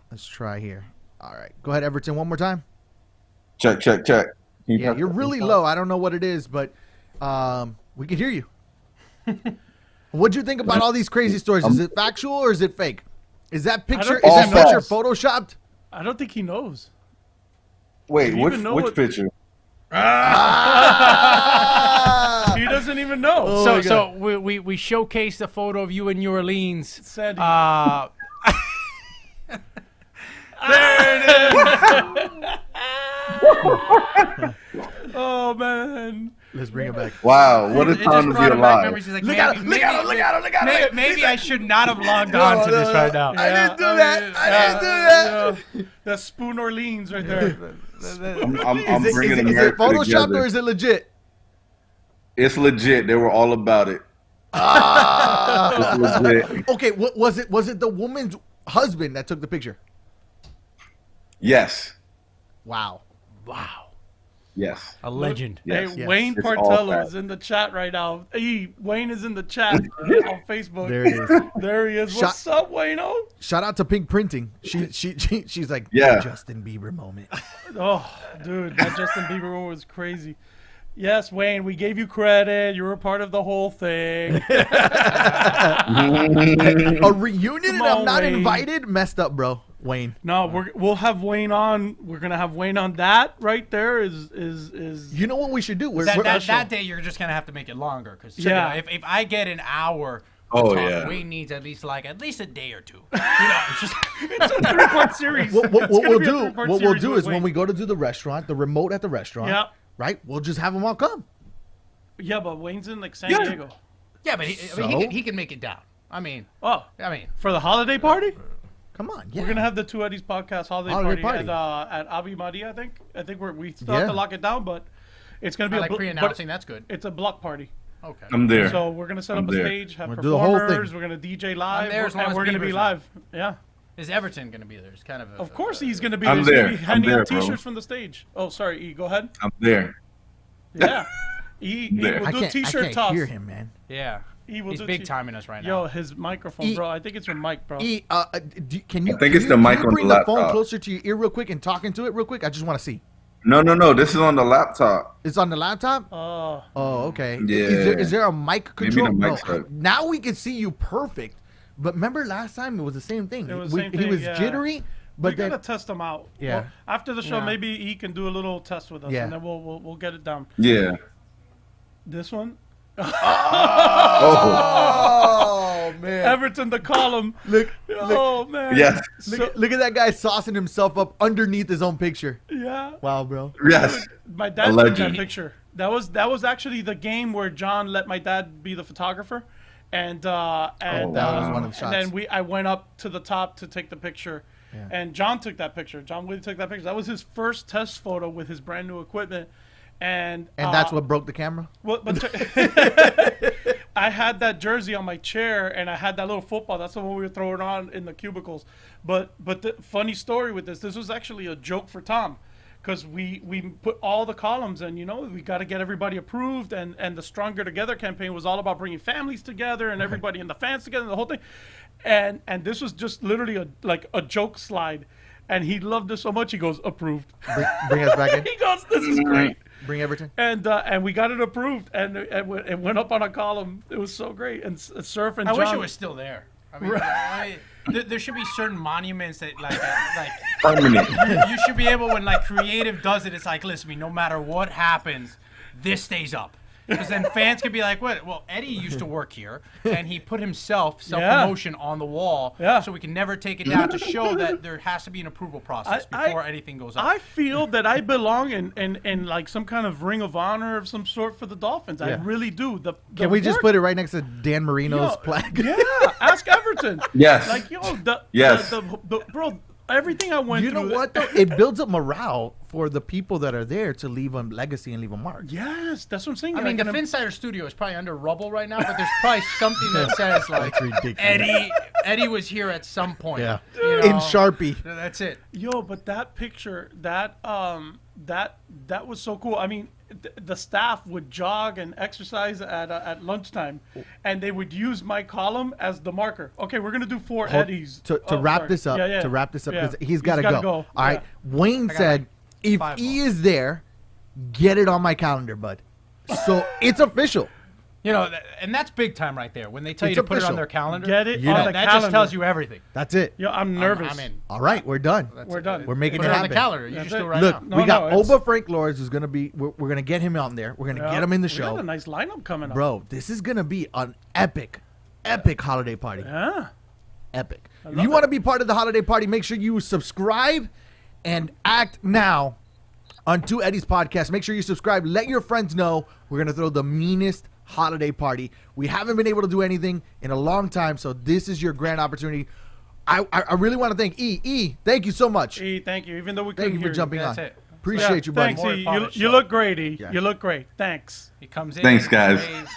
let's try here. All right. Go ahead, Everton, one more time. Check. Yeah, you're really low. I don't know what it is, but we can hear you. What'd you think about all these crazy stories? Is it factual or is it fake? Is that picture photoshopped? I don't think he knows. Wait, which picture? He doesn't even know. Oh, so we showcased a photo of you in New Orleans. Sandy. There it is. Oh man. Let's bring it back. Wow, what a time to be alive. Like, look at him. Maybe I should not have logged on to this right now. I didn't do that. That's Spoon Orleans right there. I'm bringing America Is it photoshopped together. or is it legit? It's legit. They were all about it. It's legit. Okay, was it the woman's husband that took the picture? Yes. Wow. Yes. A legend. Yes. Hey, Wayne It's all Partello fact. is in the chat right now. Hey, Wayne is in the chat on Facebook. There it is. There he is. What's up, Wayne-o? Shout out to Pink Printing. She's like, Yeah. Justin Bieber moment. Oh, dude, that Justin Bieber one was crazy. Yes, Wayne, we gave you credit. You were part of the whole thing. A reunion and I'm not Wayne. invited? Messed up, bro. Wayne. No, we'll have Wayne on. We're gonna have Wayne on. That right there is. You know what we should do? That day you're just gonna have to make it longer because if I get an hour. Wayne needs at least a day or two. It's just it's a 3-part series. What we'll do is when we go to do the restaurant, the remote at the restaurant, right? We'll just have them all come. Yeah, but Wayne's in San Diego. Yeah, but he can make it down. For the holiday party. Come on, yeah. We're gonna have the Two Eddies podcast holiday party. At Avi Madi, I think. We still have to lock it down, but it's gonna be pre-announcing. That's good. It's a block party. Okay. I'm there. So we're gonna set up a stage, have do the whole performers. thing. We're gonna DJ live, and we're gonna be live. Yeah. Is Everton gonna be there? It's kind of. Of course, he's gonna be. I'm there. there. He's gonna be handing I'm there, out T-shirts bro. from the stage. Oh, sorry, E. Go ahead. I'm there. Yeah. He There. will I do can't t-shirt toss. hear him, man. Yeah. He's big timing us right now. Yo, his microphone, bro. I think it's your mic, bro. Can you? I think it's the mic on bring the the phone laptop. closer to your ear real quick and talk into it real quick? I just want to see. No. This is on the laptop. It's on the laptop. Oh, Okay. Yeah. Is there a mic Maybe control? the mic's Bro, up. now we can see you perfect. But remember last time it was the same thing. It was the same He thing, was yeah. jittery, we but then gotta test him out. Yeah. Well, after the show, Yeah. maybe he can do a little test with us, Yeah. and then we'll get it down. Yeah. This one, oh man, Everton the column. look, Oh man. Yes. look at that guy saucing himself up underneath his own picture. Yeah. Wow, bro. Yes. My dad A took that legend. picture. That was actually the game where John let my dad be the photographer, and wow. That was one of the shots. and then I went up to the top to take the picture, Yeah. and John took that picture. John Woody took that picture. That was his first test photo with his brand new equipment, and that's what broke the camera. Well, but I had that jersey on my chair, and I had that little football. That's the one we were throwing on in the cubicles. But the funny story with this was actually a joke for Tom, because we put all the columns, and we got to get everybody approved, and the Stronger Together campaign was all about bringing families together and everybody and the fans together, and the whole thing. And this was just literally a joke slide, and he loved it so much. He goes, approved. Bring us back in. He goes, this is great. Bring Everton. And we got it approved, and it went up on a column. It was so great. And Surf and I John. wish it was still there. I mean, there should be certain monuments that like Permanent. you should be able, when like creative does it, it's like, listen, no matter what happens, this stays up. Because then fans could be like, what? Well, Eddie used to work here, and he put himself self-promotion on the wall, so we can never take it down, to show that there has to be an approval process before anything goes up. I feel that I belong in like some kind of ring of honor of some sort for the Dolphins. I Yeah. really do. Can we just put it right next to Dan Marino's plaque? Yeah, ask Everton. Yes. Like, Yes. bro, everything I went You through. know what though? It builds up morale for the people that are there to leave a legacy and leave a mark. Yes, that's what I'm saying. I mean, the Finsider studio is probably under rubble right now, but there's probably something that says like, That's ridiculous. Eddie was here at some point. Yeah. You know? In Sharpie. That's it. Yo, but that picture, that was so cool. I mean, the staff would jog and exercise at lunchtime, and they would use my column as the marker. Okay, we're gonna do 4 Eddies To Oh, wrap sorry. this up, Yeah, yeah. to wrap this up, Yeah. because he's got to go. go. All right. Yeah. Wayne got said, like if 5 E more. is there, get it on my calendar, bud. So it's official. And that's big time right there. When they tell It's you to put it official. on their calendar, Get it You on know, the that calendar. just tells you everything. That's it. Yo, I'm nervous. I'm in. All right, we're done. We're done. We're making Put it it on happen. the calendar. You That's just do it. it right Look, now. we got it's- Oba Frank Lords who's gonna be. We're gonna get him out there. We're gonna get him in the We got show, a nice lineup coming up. bro. This is gonna be an epic holiday party. Yeah. Epic. If love you want to be part of the holiday party, make sure you subscribe and act now on Two Eddie's podcast. Make sure you subscribe. Let your friends know we're going to throw the meanest holiday party. We haven't been able to do anything in a long time, so this is your grand opportunity. I really want to thank E. E, thank you so much. E, thank you. Even though we Thank couldn't you for hear jumping That's on. it. Appreciate you, buddy. Thanks, More E. part of You the show. look great, E. Yeah. You look great. Thanks. He comes in. Thanks, guys. plays.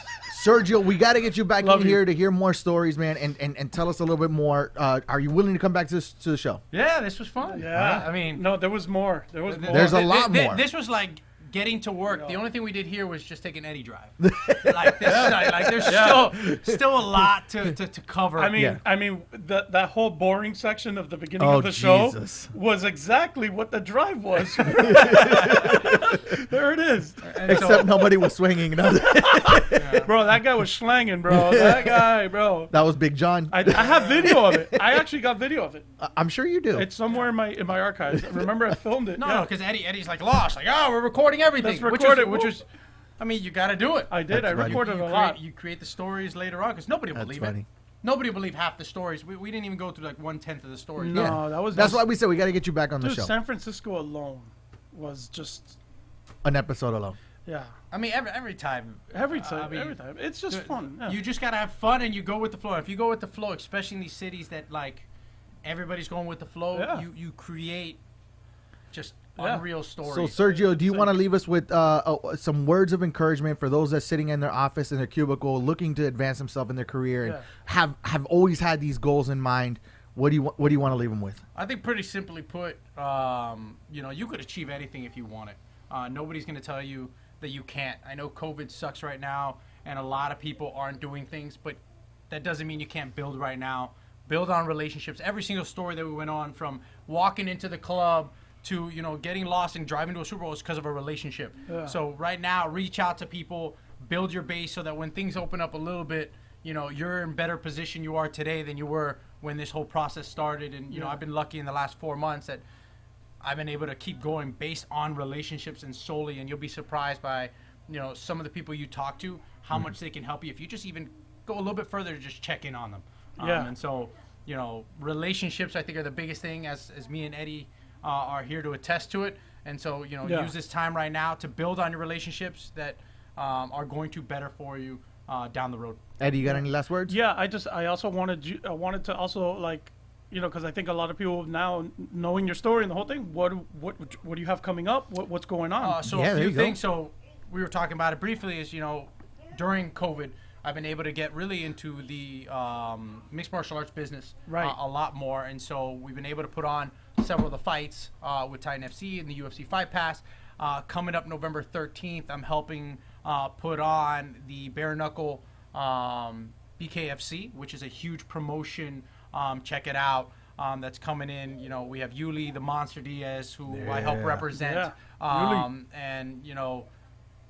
Sergio, we got to get you back Love in you. here to hear more stories, man, and tell us a little bit more. Are you willing to come back to the show? Yeah, this was fun. Yeah. I mean, no, there was more. There was more. There's a lot more. This was like getting to work. The only thing we did here was just take an Eddie drive. like there's still a lot to cover. I mean, Yeah. that whole boring section of the beginning Oh, of the show Jesus. was exactly what the drive was. There it is, And Except nobody was swinging. bro. That guy was slanging, bro. That guy, bro. That was Big John. I have video of it. I actually got video of it. I'm sure you do. It's somewhere in my archives. Remember, I filmed it. no, Yeah. because Eddie's like lost. Like, oh, we're recording everything. Let's record it. Which was, I mean, you got to do it. I did. That's I right. recorded you a lot. You create the stories later on because nobody will That's believe funny. it. Nobody will believe half the stories. We didn't even go through like 1/10 of the stories. No, Yeah. that was That's why we said we got to get you back on the Dude, show. San Francisco alone was just An episode alone. yeah. I mean, every time. Every time, I mean, every time. It's just fun. Yeah. You just gotta have fun and you go with the flow. If you go with the flow, especially in these cities that like everybody's going with the flow, Yeah. you create just Yeah. unreal stories. So, Sergio, do you want to leave us with some words of encouragement for those that's sitting in their office, in their cubicle, looking to advance themselves in their career and Yeah. have always had these goals in mind? What do you want to leave them with? I think pretty simply put, you could achieve anything if you want it. Nobody's gonna tell you that you can't. I know COVID sucks right now, and a lot of people aren't doing things, but that doesn't mean you can't build right now. Build on relationships. Every single story that we went on, from walking into the club to, you know, getting lost and driving to a Super Bowl, is because of a relationship. Yeah. So right now, reach out to people, build your base so that when things open up a little bit, you know, you're in better position you are today than you were when this whole process started. And, you know, I've been lucky in the last 4 months that I've been able to keep going based on relationships and solely. And you'll be surprised by, you know, some of the people you talk to, how much they can help you if you just even go a little bit further to just check in on them. And so, you know, relationships, I think, are the biggest thing, as me and Eddie are here to attest to it. And so, you know, use this time right now to build on your relationships that are going to better for you down the road. Eddie, you got any last words? Yeah, I also wanted to also, like, you know, because I think a lot of people now, knowing your story and the whole thing, what do you have coming up? What's going on? So a few things. So we were talking about it briefly. Is, you know, during COVID, I've been able to get really into the mixed martial arts business a lot more, and so we've been able to put on several of the fights with Titan FC and the UFC Fight Pass. Coming up November 13th, I'm helping put on the bare knuckle BKFC, which is a huge promotion. Check it out. That's coming in. You know, we have Yuli, the Monster Diaz, who I help represent. And, you know,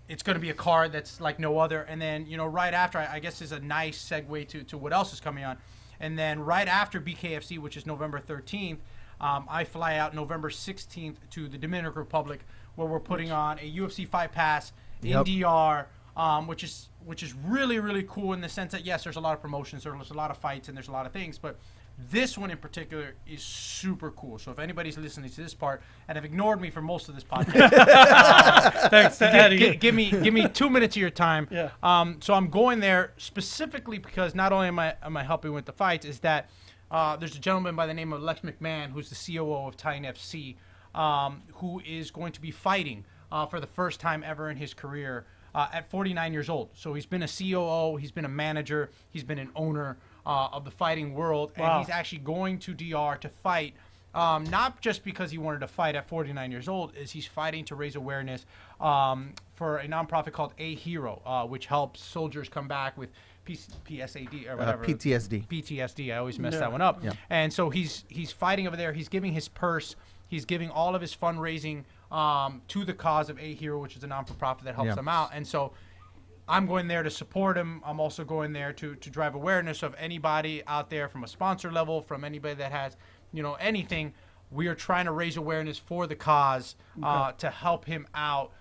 it's going to be a card that's like no other. And then, you know, right after, I guess is a nice segue to what else is coming on. And then right after BKFC, which is November 13th, I fly out November 16th to the Dominican Republic, where we're putting on a UFC Fight Pass in DR, which is really, really cool in the sense that, yes, there's a lot of promotions, there's a lot of fights, and there's a lot of things, but this one in particular is super cool. So if anybody's listening to this part and have ignored me for most of this podcast, thanks to Eddie. Give me 2 minutes of your time. So I'm going there specifically because not only am I helping with the fights, is that there's a gentleman by the name of Lex McMahon, who's the COO of Titan FC, who is going to be fighting for the first time ever in his career at 49 years old. So he's been a COO, he's been a manager, he's been an owner of the fighting world, and he's actually going to DR to fight, not just because he wanted to fight at 49 years old, is he's fighting to raise awareness for a nonprofit called A Hero, which helps soldiers come back with PSAD or whatever. PTSD. I always mess that one up. And so he's fighting over there. He's giving his purse. He's giving all of his fundraising to the cause of A Hero, which is a non-for-profit that helps them out. And so I'm going there to support him. I'm also going there to drive awareness of anybody out there from a sponsor level, from anybody that has, you know, anything. We are trying to raise awareness for the cause to help him out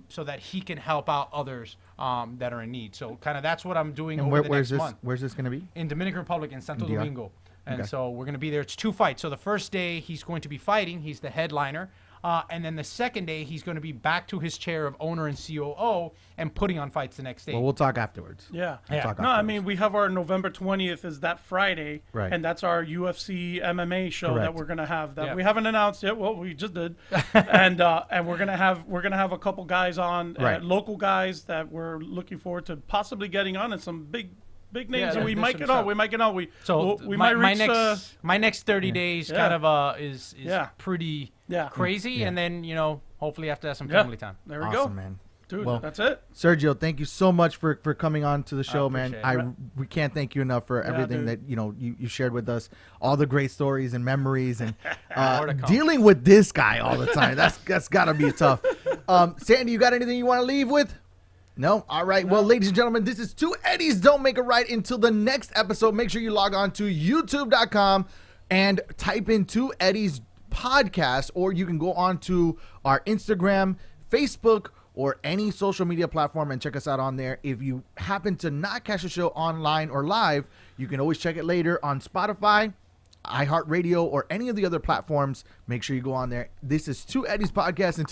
so that he can help out others that are in need. So kind of that's what I'm doing over the next month. Where's this going to be? In Dominican Republic, in Santo Domingo. And so we're going to be there. It's 2 fights. So the first day he's going to be fighting. He's the headliner. And then the second day he's going to be back to his chair of owner and COO and putting on fights the next day. Well, we'll talk afterwards. I mean, we have our November 20th is that Friday. Right. And that's our UFC MMA show that we're going to have. That we haven't announced yet. Well, we just did. and we're going to have a couple guys on, local guys that we're looking forward to possibly getting on, and some big names, and we might get on. We might reach. My next 30 days kind of is pretty crazy, and then, you know, hopefully after that some family time. There we go, man. Dude, well, that's it. Sergio, thank you so much for coming on to the show, man. We can't thank you enough for everything that you shared with us, all the great stories and memories, and dealing with this guy all the time. That's got to be tough. Sandy, you got anything you want to leave with? No? All right. No. Well, ladies and gentlemen, this is Two Eddies Don't Make a Right. Until the next episode, make sure you log on to youtube.com and type in Two Eddies Podcast, or you can go on to our Instagram, Facebook, or any social media platform and check us out on there. If you happen to not catch the show online or live, you can always check it later on Spotify, iHeartRadio, or any of the other platforms. Make sure you go on there. This is Two Eddies Podcast. Until